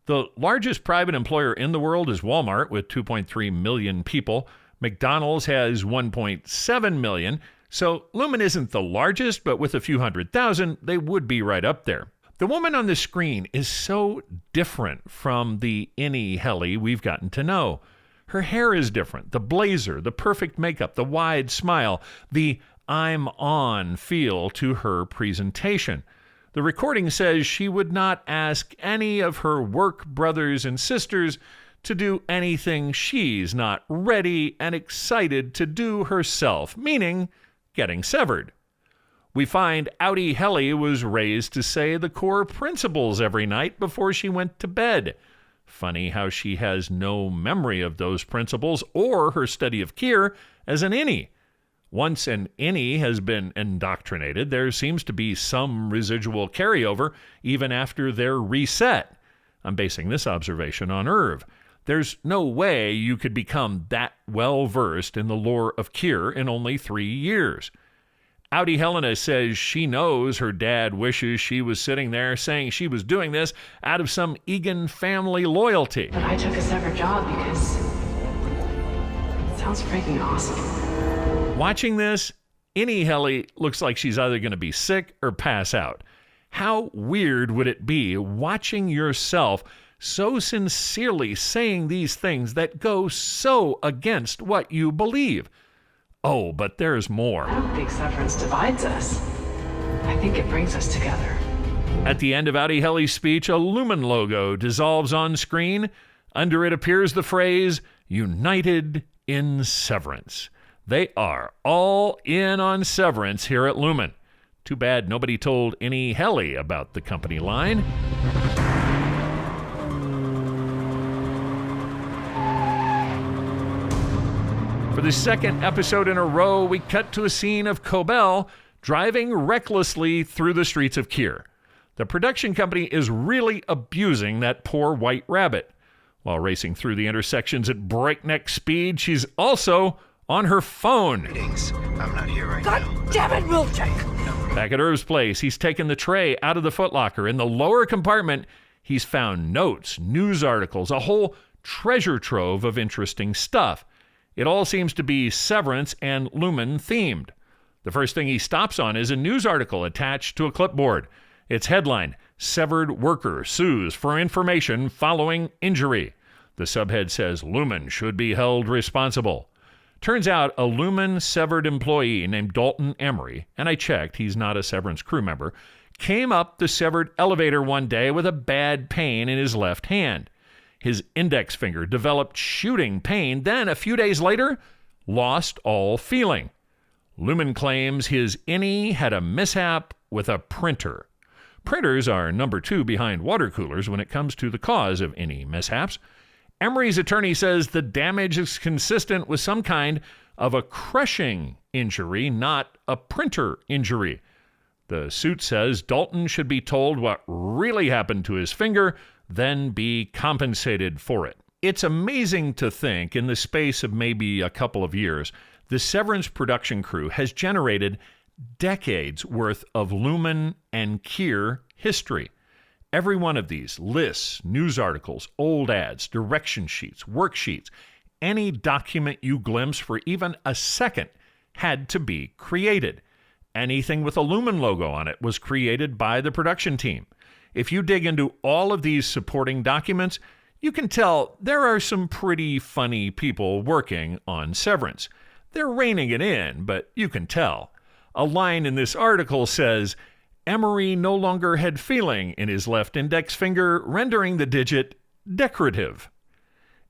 The largest private employer in the world is Walmart with 2.3 million people. McDonald's has 1.7 million. So Lumen isn't the largest, but with a few 100,000, they would be right up there. The woman on the screen is so different from the Innie Helly we've gotten to know. Her hair is different, the blazer, the perfect makeup, the wide smile, the I'm on feel to her presentation. The recording says she would not ask any of her work brothers and sisters to do anything she's not ready and excited to do herself, meaning getting severed. We find outie Helly was raised to say the core principles every night before she went to bed. Funny how she has no memory of those principles or her study of Kier as an innie. Once an innie has been indoctrinated, there seems to be some residual carryover even after they're reset. I'm basing this observation on Irv. There's no way you could become that well-versed in the lore of Kier in only 3 years. Outie Helena says she knows her dad wishes she was sitting there saying she was doing this out of some Egan family loyalty. But I took a separate job because it sounds freaking awesome. Watching this, Innie Helly looks like she's either going to be sick or pass out. How weird would it be watching yourself so sincerely saying these things that go so against what you believe? Oh, but there's more. I don't think severance divides us. I think it brings us together. At the end of Outie Helly's speech, a Lumen logo dissolves on screen. Under it appears the phrase, "United in Severance." They are all in on severance here at Lumen. Too bad nobody told any Helly about the company line. For the second episode in a row, we cut to a scene of Cobell driving recklessly through the streets of Kier. The production company is really abusing that poor white rabbit. While racing through the intersections at breakneck speed, she's also on her phone. I'm not here right now. God damn it, Milkshake! Back at Irv's place, he's taken the tray out of the footlocker. In the lower compartment, he's found notes, news articles, a whole treasure trove of interesting stuff. It all seems to be Severance and Lumen themed. The first thing he stops on is a news article attached to a clipboard. Its headline, "Severed Worker Sues for Information Following Injury." The subhead says Lumen should be held responsible. Turns out a Lumen severed employee named Dalton Emery, and I checked, he's not a Severance crew member, came up the severed elevator one day with a bad pain in his left hand. His index finger developed shooting pain, then a few days later, lost all feeling. Lumen claims his innie had a mishap with a printer. Printers are number 2 behind water coolers when it comes to the cause of innie mishaps. Emery's attorney says the damage is consistent with some kind of a crushing injury, not a printer injury. The suit says Dalton should be told what really happened to his finger, then be compensated for it. It's amazing to think, in the space of maybe a couple of years, the Severance production crew has generated decades worth of Lumen and Kier history. Every one of these lists, news articles, old ads, direction sheets, worksheets, any document you glimpse for even a second had to be created. Anything with a Lumen logo on it was created by the production team. If you dig into all of these supporting documents, you can tell there are some pretty funny people working on Severance. They're reining it in, but you can tell. A line in this article says, Emery no longer had feeling in his left index finger, rendering the digit decorative.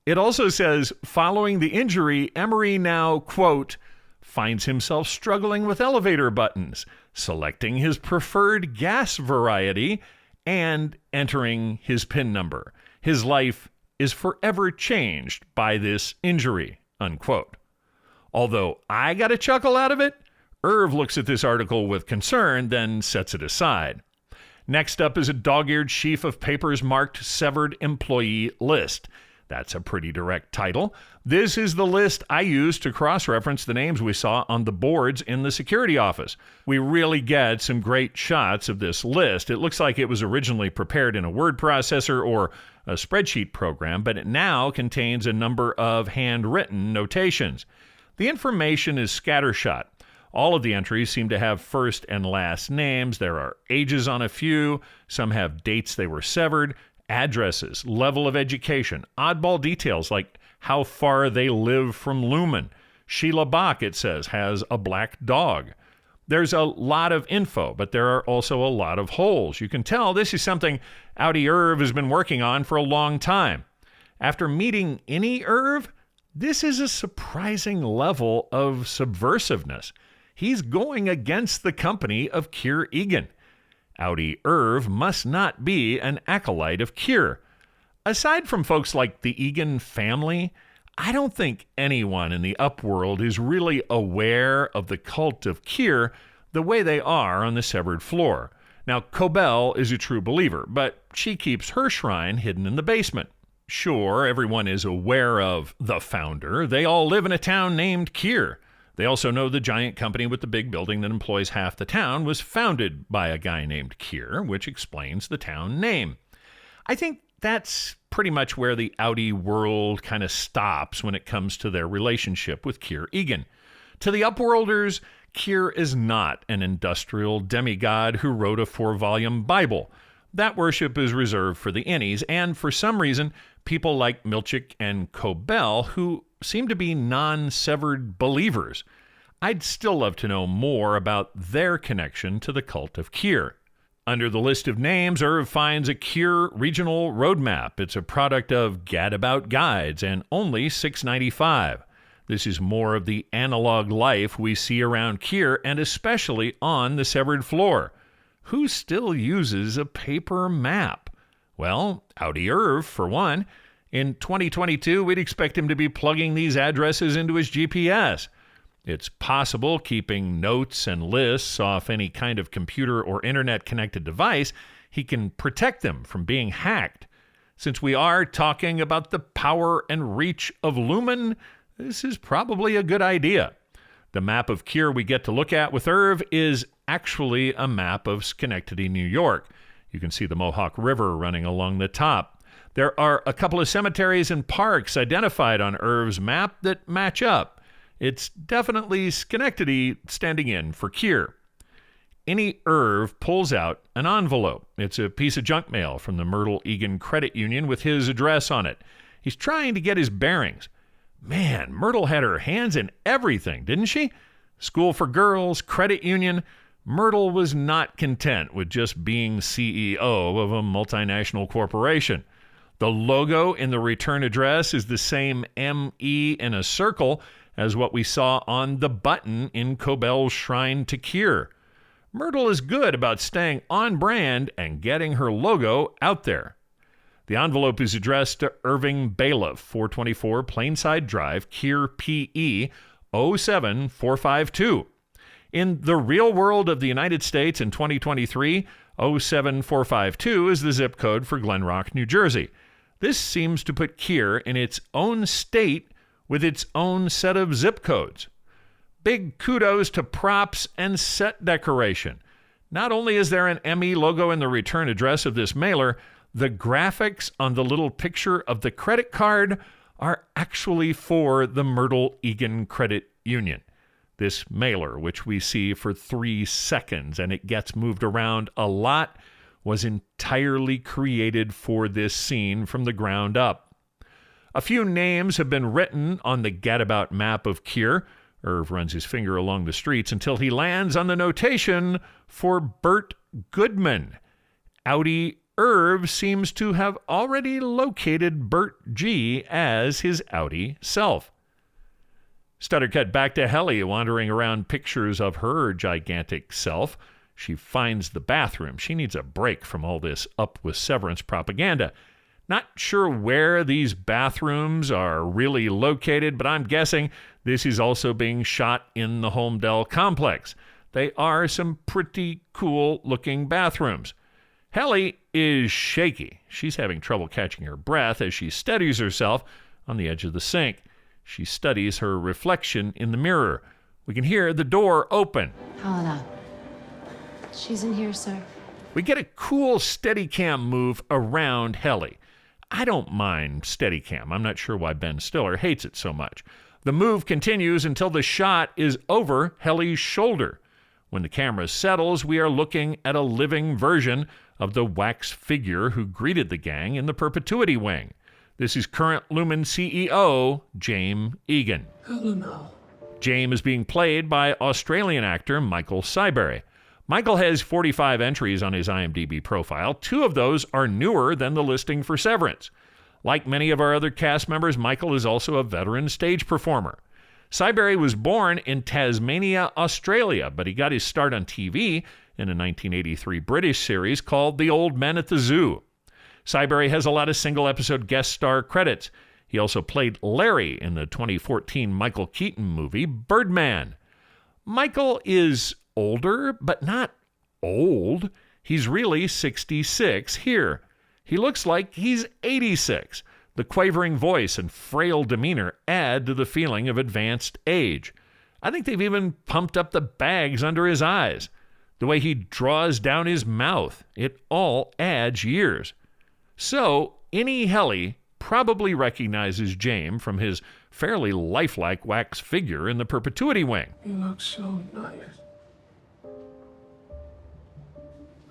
It also says, following the injury, Emery now, quote, finds himself struggling with elevator buttons, selecting his preferred gas variety, and entering his PIN number. His life is forever changed by this injury, unquote. Although I got a chuckle out of it, Irv looks at this article with concern, then sets it aside. Next up is a dog-eared sheaf of papers marked Severed Employee List. That's a pretty direct title. This is the list I used to cross-reference the names we saw on the boards in the security office. We really get some great shots of this list. It looks like it was originally prepared in a word processor or a spreadsheet program, but it now contains a number of handwritten notations. The information is scattershot. All of the entries seem to have first and last names. There are ages on a few. Some have dates they were severed, addresses, level of education, oddball details like how far they live from Lumen. Sheila Bach, it says, has a black dog. There's a lot of info, but there are also a lot of holes. You can tell this is something Outie Irv has been working on for a long time. After meeting Innie Irv, this is a surprising level of subversiveness. He's going against the company of Kier Egan. Outie Irv must not be an acolyte of Kier. Aside from folks like the Egan family, I don't think anyone in the upworld is really aware of the cult of Kier the way they are on the severed floor. Now, Cobell is a true believer, but she keeps her shrine hidden in the basement. Sure, everyone is aware of the founder. They all live in a town named Kier. They also know the giant company with the big building that employs half the town was founded by a guy named Kier, which explains the town name. I think that's pretty much where the Outie world kind of stops when it comes to their relationship with Kier Egan. To the Upworlders, Kier is not an industrial demigod who wrote a 4-volume Bible. That worship is reserved for the innies, and for some reason, people like Milchik and Cobell, who seem to be non-severed believers. I'd still love to know more about their connection to the cult of Kier. Under the list of names, Irv finds a Kier regional roadmap. It's a product of Gadabout Guides and only $6.95. This is more of the analog life we see around Kier and especially on the Severed Floor. Who still uses a paper map? Well, Outie Irv, for one. In 2022, we'd expect him to be plugging these addresses into his GPS. It's possible keeping notes and lists off any kind of computer or internet-connected device, he can protect them from being hacked. Since we are talking about the power and reach of Lumen, this is probably a good idea. The map of Kier we get to look at with Irv is actually a map of Schenectady, New York. You can see the Mohawk River running along the top. There are a couple of cemeteries and parks identified on Irv's map that match up. It's definitely Schenectady standing in for Kier. Innie Irv pulls out an envelope. It's a piece of junk mail from the Myrtle Egan Credit Union with his address on it. He's trying to get his bearings. Man, Myrtle had her hands in everything, didn't she? School for girls, credit union. Myrtle was not content with just being CEO of a multinational corporation. The logo in the return address is the same M-E in a circle as what we saw on the button in Cobell's Shrine to Kier. Myrtle is good about staying on brand and getting her logo out there. The envelope is addressed to Irving Bailiff, 424 Plainside Drive, Kier, PE, 07452. In the real world of the United States in 2023, 07452 is the zip code for Glen Rock, New Jersey. This seems to put Kier in its own state with its own set of zip codes. Big kudos to props and set decoration. Not only is there an ME logo in the return address of this mailer, the graphics on the little picture of the credit card are actually for the Myrtle Egan Credit Union. This mailer, which we see for 3 seconds and it gets moved around a lot, was entirely created for this scene from the ground up. A few names have been written on the Gadabout map of Kier. Irv runs his finger along the streets until he lands on the notation for Bert Goodman. Outie Irv seems to have already located Bert G as his Outie self. Stutter cut back to Helly wandering around pictures of her gigantic self. She finds the bathroom. She needs a break from all this Up with Severance propaganda. Not sure where these bathrooms are really located, but I'm guessing this is also being shot in the Holmdel complex. They are some pretty cool-looking bathrooms. Helly is shaky. She's having trouble catching her breath as she steadies herself on the edge of the sink. She studies her reflection in the mirror. We can hear the door open. Helena. She's in here, sir. We get a cool Steadicam move around Helly. I don't mind Steadicam. I'm not sure why Ben Stiller hates it so much. The move continues until the shot is over Helly's shoulder. When the camera settles, we are looking at a living version of the wax figure who greeted the gang in the Perpetuity Wing. This is current Lumen CEO, James Egan. Helena. James is being played by Australian actor Michael Cyberry. Michael has 45 entries on his IMDb profile. 2 of those are newer than the listing for Severance. Like many of our other cast members, Michael is also a veteran stage performer. Cyberry was born in Tasmania, Australia, but he got his start on TV in a 1983 British series called The Old Men at the Zoo. Cyberry has a lot of single-episode guest star credits. He also played Larry in the 2014 Michael Keaton movie Birdman. Michael is older, but not old. He's really 66 here. He looks like he's 86. The quavering voice and frail demeanor add to the feeling of advanced age. I think they've even pumped up the bags under his eyes. The way he draws down his mouth, it all adds years. So, Innie Helly probably recognizes James from his fairly lifelike wax figure in the Perpetuity Wing. You look so nice.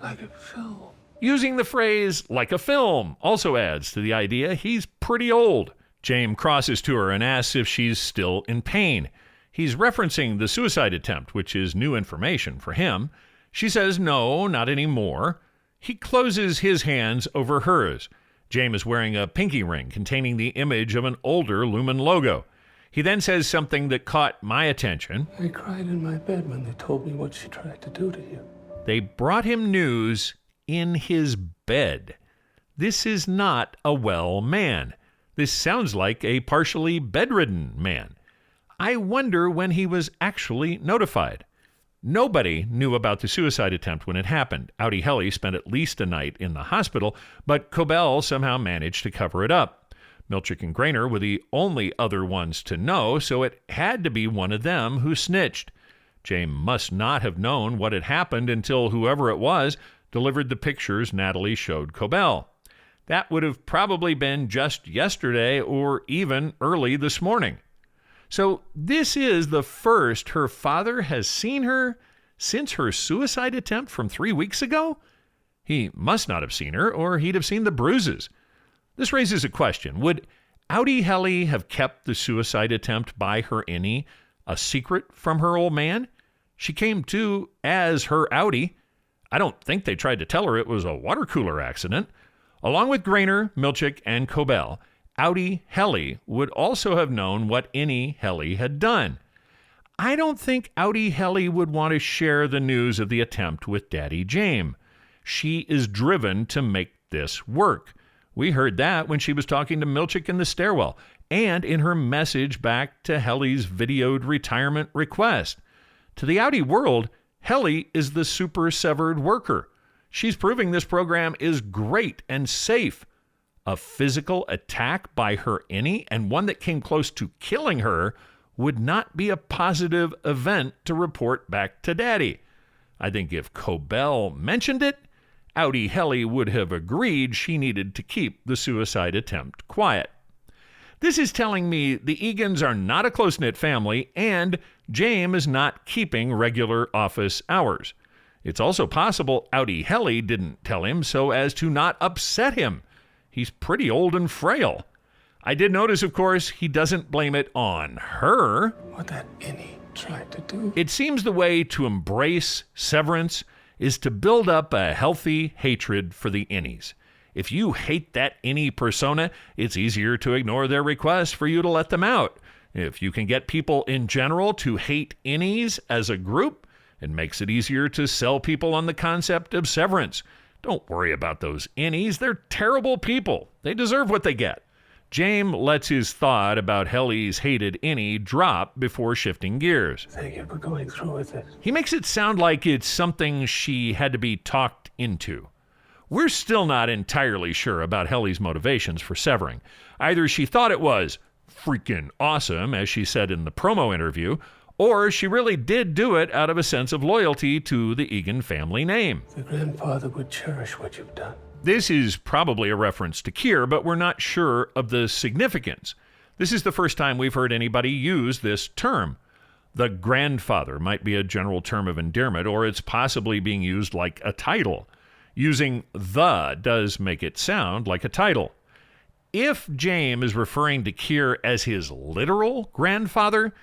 Like a film. Using the phrase, like a film, also adds to the idea he's pretty old. James crosses to her and asks if she's still in pain. He's referencing the suicide attempt, which is new information for him. She says no, not anymore. He closes his hands over hers. James is wearing a pinky ring containing the image of an older Lumen logo. He then says something that caught my attention. I cried in my bed when they told me what she tried to do to you. They brought him news in his bed. This is not a well man. This sounds like a partially bedridden man. I wonder when he was actually notified. Nobody knew about the suicide attempt when it happened. Outie Helly spent at least a night in the hospital, but Cobell somehow managed to cover it up. Milchick and Grainer were the only other ones to know, so it had to be one of them who snitched. James must not have known what had happened until whoever it was delivered the pictures Natalie showed Cobell. That would have probably been just yesterday or even early this morning. So this is the first her father has seen her since her suicide attempt from 3 weeks ago? He must not have seen her, or he'd have seen the bruises. This raises a question. Would Outie Helly have kept the suicide attempt by her innie a secret from her old man? She came to as her Outie. I don't think they tried to tell her it was a water cooler accident. Along with Grainer, Milchick, and Cobell, Outie Helly would also have known what innie Helly had done. I don't think Outie Helly would want to share the news of the attempt with Daddy James. She is driven to make this work. We heard that when she was talking to Milchick in the stairwell and in her message back to Helly's videoed retirement request. To the Outie world, Helly is the super severed worker. She's proving this program is great and safe. A physical attack by her innie, and one that came close to killing her, would not be a positive event to report back to Daddy. I think if Cobell mentioned it, Outie Helly would have agreed she needed to keep the suicide attempt quiet. This is telling me the Egans are not a close-knit family, and James is not keeping regular office hours. It's also possible Outie Helly didn't tell him so as to not upset him. He's pretty old and frail. I did notice, of course, he doesn't blame it on her. What that innie tried to do. It seems the way to embrace severance is to build up a healthy hatred for the innies. If you hate that innie persona, it's easier to ignore their request for you to let them out. If you can get people in general to hate innies as a group, it makes it easier to sell people on the concept of severance. Don't worry about those innies. They're terrible people. They deserve what they get. James lets his thought about Helly's hated innie drop before shifting gears. Thank you for going through with it. He makes it sound like it's something she had to be talked into. We're still not entirely sure about Helly's motivations for severing. Either she thought it was freaking awesome, as she said in the promo interview, or she really did do it out of a sense of loyalty to the Egan family name. The grandfather would cherish what you've done. This is probably a reference to Keir, but we're not sure of the significance. This is the first time we've heard anybody use this term. The grandfather might be a general term of endearment, or it's possibly being used like a title. Using the does make it sound like a title. If James is referring to Keir as his literal grandfather,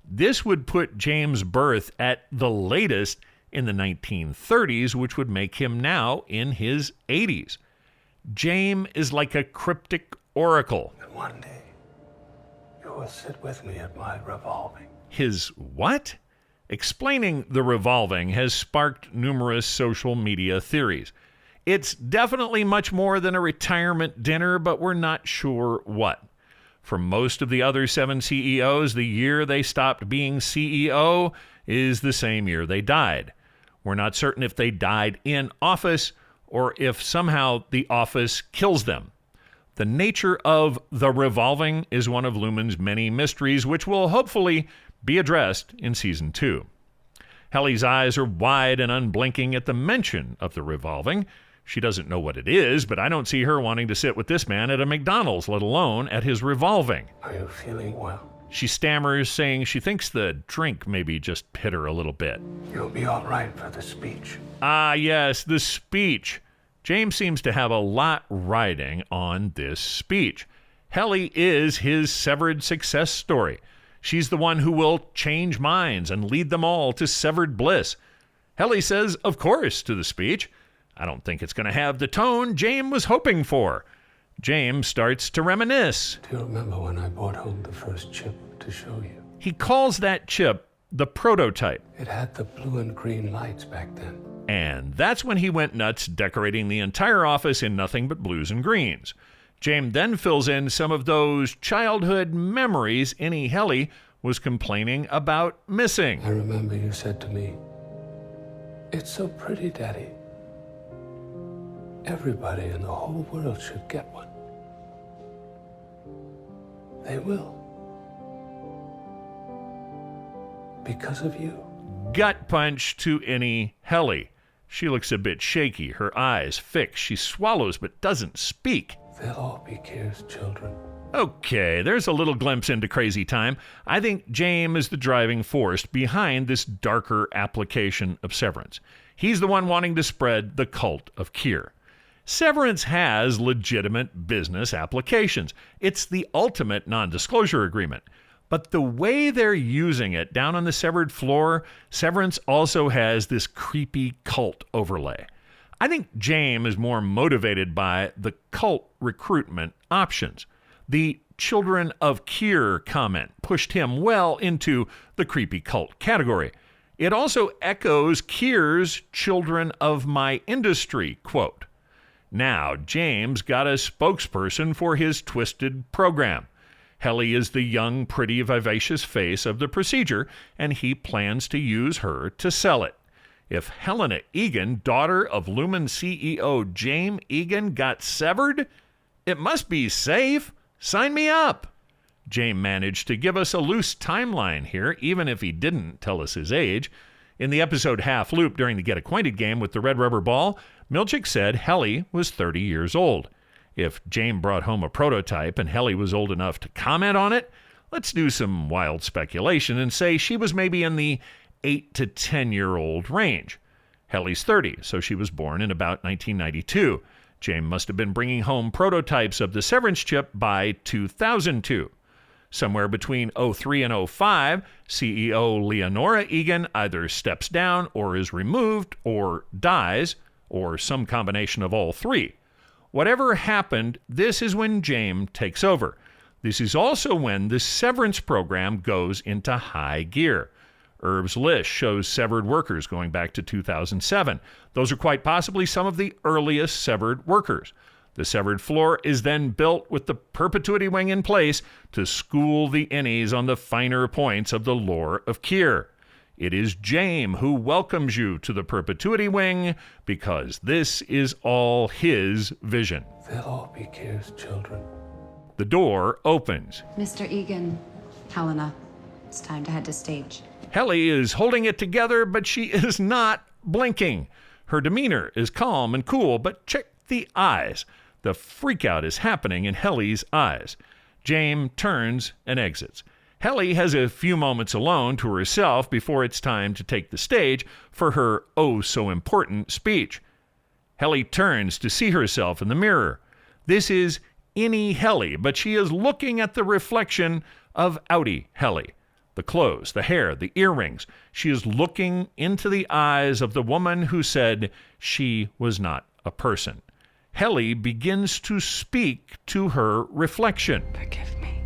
this would put James' birth at the latest in the 1930s, which would make him now in his 80s. James is like a cryptic oracle. And one day, you will sit with me at my revolving. His what? Explaining the revolving has sparked numerous social media theories. It's definitely much more than a retirement dinner, but we're not sure what. For most of the other 7 CEOs, the year they stopped being CEO is the same year they died. We're not certain if they died in office or if somehow the office kills them. The nature of the revolving is one of Lumen's many mysteries, which will hopefully be addressed in Season 2. Helly's eyes are wide and unblinking at the mention of the revolving. She doesn't know what it is, but I don't see her wanting to sit with this man at a McDonald's, let alone at his revolving. Are you feeling well? She stammers, saying she thinks the drink maybe just hit her a little bit. You'll be all right for the speech. Ah, yes, the speech. James seems to have a lot riding on this speech. Helly is his severed success story. She's the one who will change minds and lead them all to severed bliss. Helly says, of course, to the speech. I don't think it's going to have the tone James was hoping for. James starts to reminisce. Do you remember when I brought home the first chip to show you? He calls that chip the prototype. It had the blue and green lights back then. And that's when he went nuts decorating the entire office in nothing but blues and greens. James then fills in some of those childhood memories Innie Helly was complaining about missing. I remember you said to me, "It's so pretty, Daddy. Everybody in the whole world should get one." They will. Because of you. Gut punch to Innie Helly. She looks a bit shaky, her eyes fixed. She swallows but doesn't speak. They'll all be Kier's children. Okay, there's a little glimpse into crazy time. I think James is the driving force behind this darker application of Severance. He's the one wanting to spread the cult of Kier. Severance has legitimate business applications. It's the ultimate non-disclosure agreement. But the way they're using it down on the severed floor, Severance also has this creepy cult overlay. I think James is more motivated by the cult recruitment options. The Children of Kier comment pushed him well into the creepy cult category. It also echoes Kier's Children of My Industry quote. Now, James got a spokesperson for his twisted program. Helly is the young, pretty, vivacious face of the procedure, and he plans to use her to sell it. If Helena Egan, daughter of Lumen CEO James Egan, got severed, it must be safe. Sign me up. James managed to give us a loose timeline here, even if he didn't tell us his age. In the episode Half Loop during the Get Acquainted game with the Red Rubber Ball, Milchick said Helly was 30 years old. If James brought home a prototype and Helly was old enough to comment on it, let's do some wild speculation and say she was maybe in the 8 to 10-year-old range. Helly's 30, so she was born in about 1992. James must have been bringing home prototypes of the Severance chip by 2002. Somewhere between 03 and 05, CEO Leonora Egan either steps down or is removed or dies, or some combination of all three. Whatever happened, this is when James takes over. This is also when the Severance program goes into high gear. Urb's list shows severed workers going back to 2007. Those are quite possibly some of the earliest severed workers. The severed floor is then built with the perpetuity wing in place to school the innies on the finer points of the lore of Kier. It is James who welcomes you to the perpetuity wing because this is all his vision. They'll all be Kier's children. The door opens. Mr. Egan, Helena, it's time to head to stage. Helly is holding it together, but she is not blinking. Her demeanor is calm and cool, but check the eyes. The freakout is happening in Helly's eyes. James turns and exits. Helly has a few moments alone to herself before it's time to take the stage for her oh-so-important speech. Helly turns to see herself in the mirror. This is Innie Helly, but she is looking at the reflection of outie Helly. The clothes, the hair, the earrings. She is looking into the eyes of the woman who said she was not a person. Helly begins to speak to her reflection. Forgive me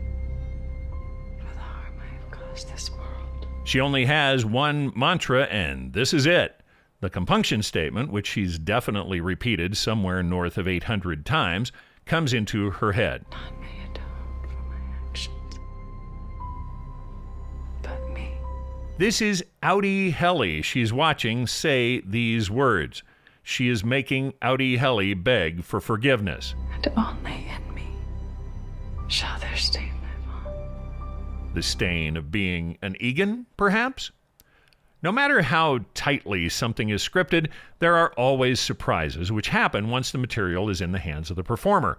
for the harm I have caused this world. She only has one mantra, and this is it. The compunction statement, which she's definitely repeated somewhere north of 800 times, comes into her head. None may atone for my actions, but me. This is outie Helly. She's watching say these words. She is making outie Helly beg for forgiveness. And only in me shall their stain live on. The stain of being an Egan, perhaps? No matter how tightly something is scripted, there are always surprises which happen once the material is in the hands of the performer.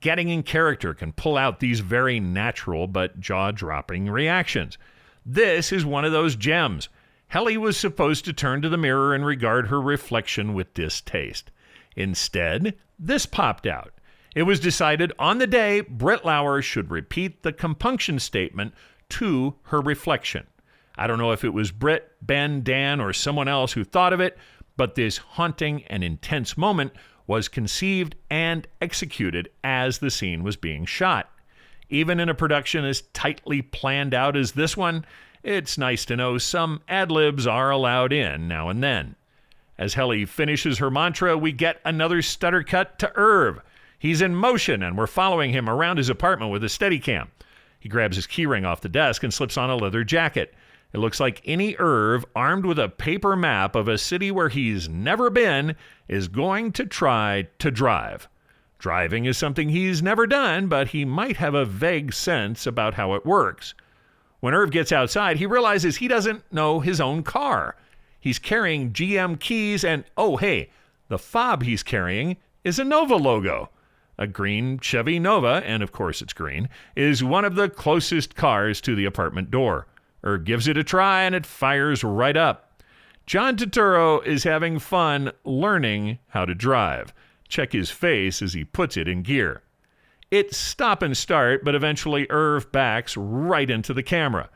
Getting in character can pull out these very natural but jaw-dropping reactions. This is one of those gems. Helly was supposed to turn to the mirror and regard her reflection with distaste. Instead, this popped out. It was decided on the day Britt Lauer should repeat the compunction statement to her reflection. I don't know if it was Britt, Ben, Dan, or someone else who thought of it, but this haunting and intense moment was conceived and executed as the scene was being shot. Even in a production as tightly planned out as this one, it's nice to know some ad-libs are allowed in now and then. As Helly finishes her mantra, we get another stutter cut to Irv. He's in motion, and we're following him around his apartment with a Steadicam. He grabs his keyring off the desk and slips on a leather jacket. It looks like any Irv, armed with a paper map of a city where he's never been, is going to try to drive. Driving is something he's never done, but he might have a vague sense about how it works. When Irv gets outside, he realizes he doesn't know his own car. He's carrying GM keys and, oh hey, the fob he's carrying is a Nova logo. A green Chevy Nova, and of course it's green, is one of the closest cars to the apartment door. Irv gives it a try and it fires right up. John Turturro is having fun learning how to drive. Check his face as he puts it in gear. It's stop and start, but eventually Irv backs right into the camera.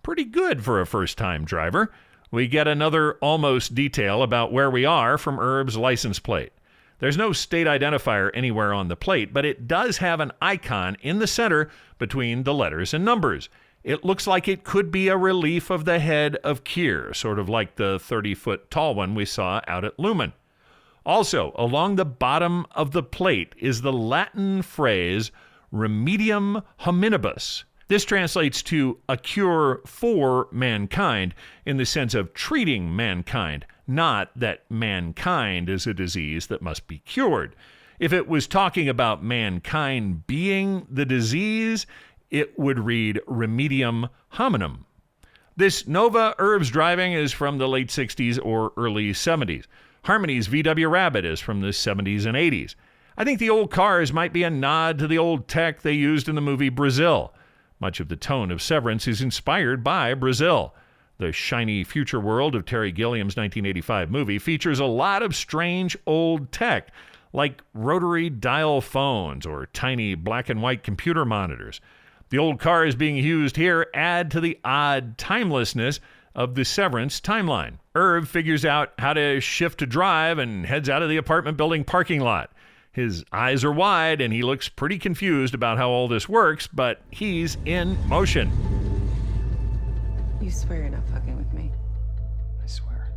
Pretty good for a first-time driver. We get another almost detail about where we are from Irv's license plate. There's no state identifier anywhere on the plate, but it does have an icon in the center between the letters and numbers. It looks like it could be a relief of the head of Keir, sort of like the 30-foot tall one we saw out at Lumen. Also, along the bottom of the plate is the Latin phrase remedium hominibus. This translates to a cure for mankind in the sense of treating mankind, not that mankind is a disease that must be cured. If it was talking about mankind being the disease, it would read remedium hominum. This Nova Irv's driving is from the late 60s or early 70s. Harmony's VW Rabbit is from the 70s and 80s. I think the old cars might be a nod to the old tech they used in the movie Brazil. Much of the tone of Severance is inspired by Brazil. The shiny future world of Terry Gilliam's 1985 movie features a lot of strange old tech, like rotary dial phones or tiny black and white computer monitors. The old cars being used here add to the odd timelessness of the Severance timeline. Irv figures out how to shift to drive and heads out of the apartment building parking lot. His eyes are wide and he looks pretty confused about how all this works, but he's in motion. You swear you're not fucking with me? I swear.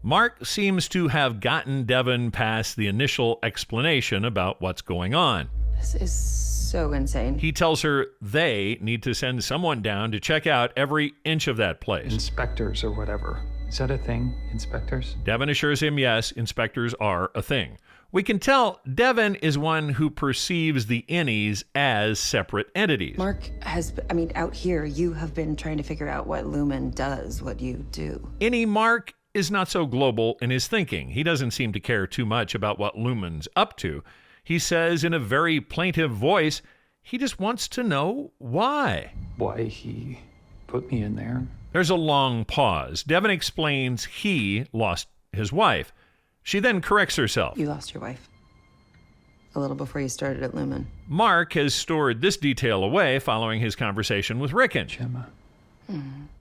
Mark seems to have gotten Devon past the initial explanation about what's going on. This is so insane. He tells her they need to send someone down to check out every inch of that place. Inspectors or whatever. Is that a thing? Inspectors? Devon assures him, yes, inspectors are a thing. We can tell Devon is one who perceives the innies as separate entities. Mark out here, you have been trying to figure out what Lumen does, what you do. Innie Mark is not so global in his thinking. He doesn't seem to care too much about what Lumen's up to. He says in a very plaintive voice, he just wants to know why. Why he put me in there? There's a long pause. Devon explains he lost his wife. She then corrects herself. You lost your wife. A little before you started at Lumen. Mark has stored this detail away following his conversation with Rickon. Gemma.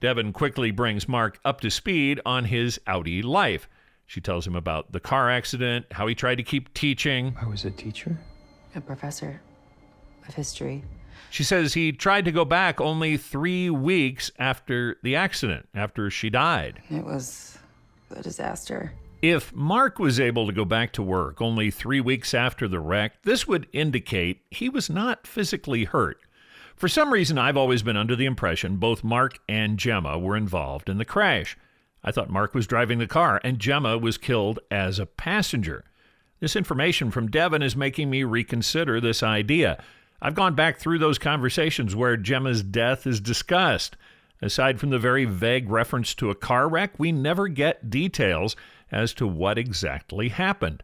Devon quickly brings Mark up to speed on his outie life. She tells him about the car accident, how he tried to keep teaching. I was a teacher? A professor of history. She says he tried to go back only 3 weeks after the accident, after she died. It was a disaster. If Mark was able to go back to work only 3 weeks after the wreck, this would indicate he was not physically hurt. For some reason, I've always been under the impression both Mark and Gemma were involved in the crash. I thought Mark was driving the car and Gemma was killed as a passenger. This information from Devon is making me reconsider this idea. I've gone back through those conversations where Gemma's death is discussed. Aside from the very vague reference to a car wreck, we never get details as to what exactly happened.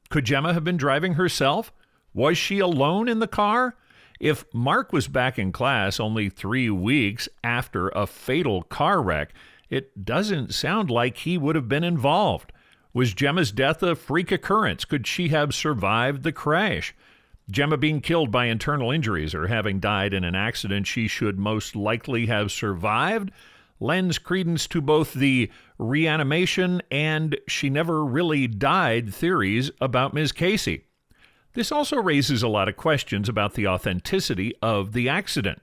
Could Gemma have been driving herself? Was she alone in the car? If Mark was back in class only 3 weeks after a fatal car wreck, it doesn't sound like he would have been involved. Was Gemma's death a freak occurrence? Could she have survived the crash? Gemma being killed by internal injuries or having died in an accident she should most likely have survived lends credence to both the reanimation and she never really died theories about Ms. Casey. This also raises a lot of questions about the authenticity of the accident.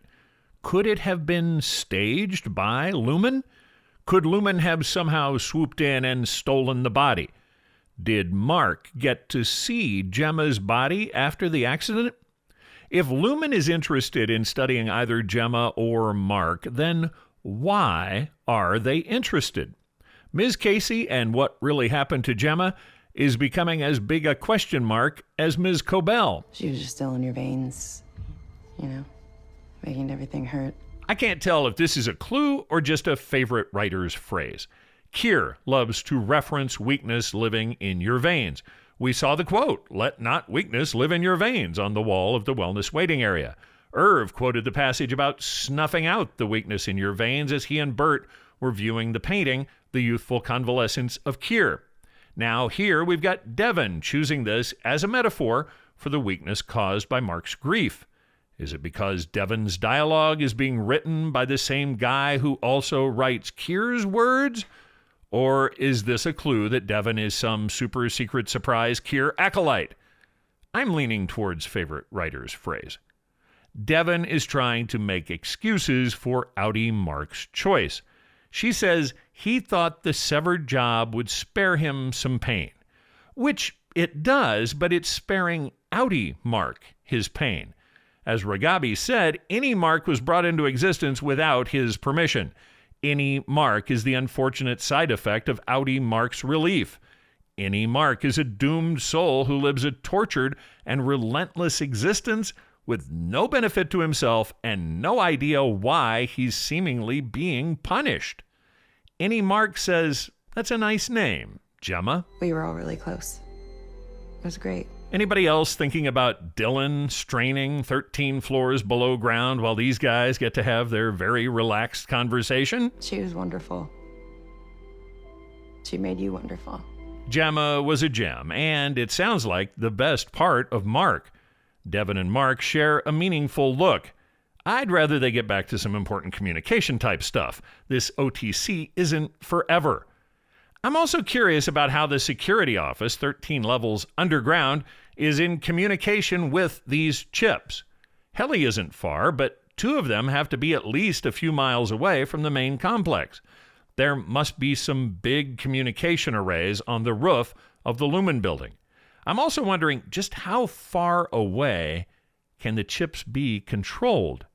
Could it have been staged by Lumen? Could Lumen have somehow swooped in and stolen the body? Did Mark get to see Gemma's body after the accident? If Lumen is interested in studying either Gemma or Mark, then why are they interested? Ms. Casey and what really happened to Gemma is becoming as big a question mark as Ms. Cobell. She was just still in your veins, making everything hurt. I can't tell if this is a clue or just a favorite writer's phrase. Keir loves to reference weakness living in your veins. We saw the quote, "Let not weakness live in your veins," on the wall of the wellness waiting area. Irv quoted the passage about snuffing out the weakness in your veins as he and Bert were viewing the painting, The Youthful Convalescence of Keir. Now here we've got Devon choosing this as a metaphor for the weakness caused by Mark's grief. Is it because Devon's dialogue is being written by the same guy who also writes Keir's words? Or is this a clue that Devon is some super secret surprise Keir acolyte? I'm leaning towards favorite writer's phrase. Devon is trying to make excuses for outie Mark's choice. She says he thought the severed job would spare him some pain, which it does, but it's sparing outie Mark his pain. As Ragabi said, innie Mark was brought into existence without his permission. Innie Mark is the unfortunate side effect of outie Mark's relief. Innie Mark is a doomed soul who lives a tortured and relentless existence with no benefit to himself and no idea why he's seemingly being punished. Innie Mark says, "That's a nice name, Gemma." We were all really close. It was great. Anybody else thinking about Dylan straining 13 floors below ground while these guys get to have their very relaxed conversation? She was wonderful. She made you wonderful. Gemma was a gem, and it sounds like the best part of Mark. Devon and Mark share a meaningful look. I'd rather they get back to some important communication type stuff. This OTC isn't forever. I'm also curious about how the security office, 13 levels underground, is in communication with these chips. Heli isn't far, but two of them have to be at least a few miles away from the main complex. There must be some big communication arrays on the roof of the Lumen building. I'm also wondering just how far away can the chips be controlled?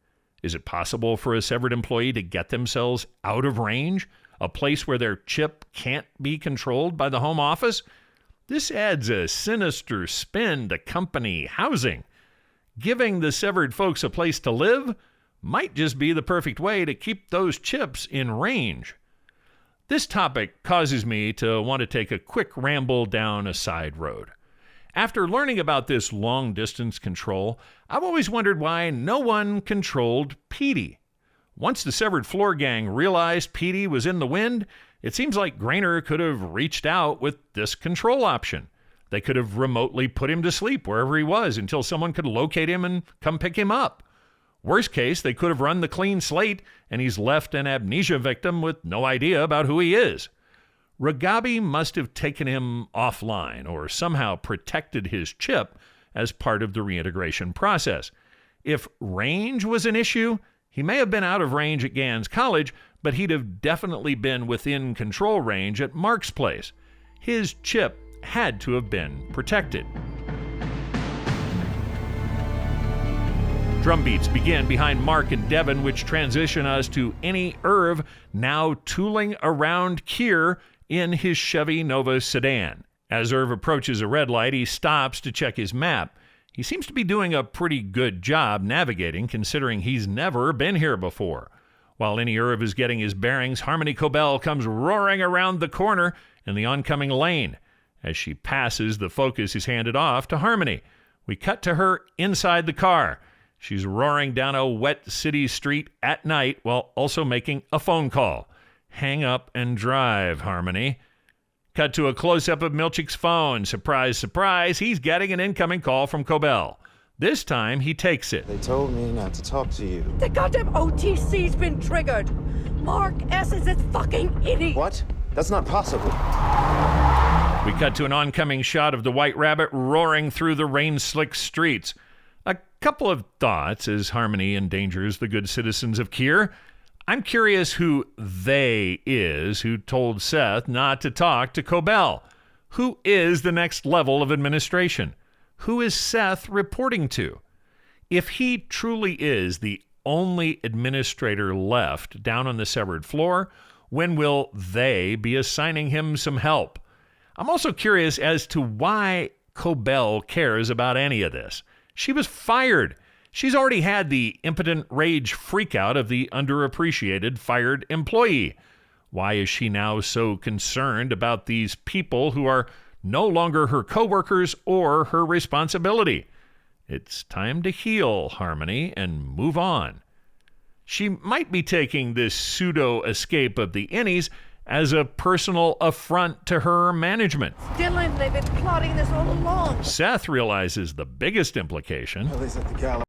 Is it possible for a severed employee to get themselves out of range? A place where their chip can't be controlled by the home office? This adds a sinister spin to company housing. Giving the severed folks a place to live might just be the perfect way to keep those chips in range. This topic causes me to want to take a quick ramble down a side road. After learning about this long-distance control, I've always wondered why no one controlled Petey. Once the severed floor gang realized Petey was in the wind, it seems like Grainer could have reached out with this control option. They could have remotely put him to sleep wherever he was until someone could locate him and come pick him up. Worst case, they could have run the clean slate and he's left an amnesia victim with no idea about who he is. Ragabi must have taken him offline or somehow protected his chip as part of the reintegration process. If range was an issue, he may have been out of range at Gans College, but he'd have definitely been within control range at Mark's place. His chip had to have been protected. Drum beats begin behind Mark and Devon, which transition us to Innie Irv now tooling around Keir in his Chevy Nova sedan. As Irv approaches a red light, he stops to check his map. He seems to be doing a pretty good job navigating, considering he's never been here before. While Innie Irv is getting his bearings, Harmony Cobell comes roaring around the corner in the oncoming lane. As she passes, the focus is handed off to Harmony. We cut to her inside the car. She's roaring down a wet city street at night while also making a phone call. Hang up and drive, Harmony. Cut to a close-up of Milchick's phone. Surprise, surprise, he's getting an incoming call from Cobell. This time, he takes it. They told me not to talk to you. The goddamn OTC's been triggered. Mark S. is its fucking idiot. What? That's not possible. We cut to an oncoming shot of the White Rabbit roaring through the rain-slick streets. A couple of thoughts as Harmony endangers the good citizens of Kier. I'm curious who they is who told Seth not to talk to Cobell. Who is the next level of administration? Who is Seth reporting to? If he truly is the only administrator left down on the severed floor, when will they be assigning him some help? I'm also curious as to why Cobell cares about any of this. She was fired. She's already had the impotent rage freakout of the underappreciated fired employee. Why is she now so concerned about these people who are no longer her coworkers or her responsibility? It's time to heal, Harmony, and move on. She might be taking this pseudo-escape of the innies as a personal affront to her management. Dylan, they've been plotting this all along. Seth realizes the biggest implication. Ellie's at the gallows.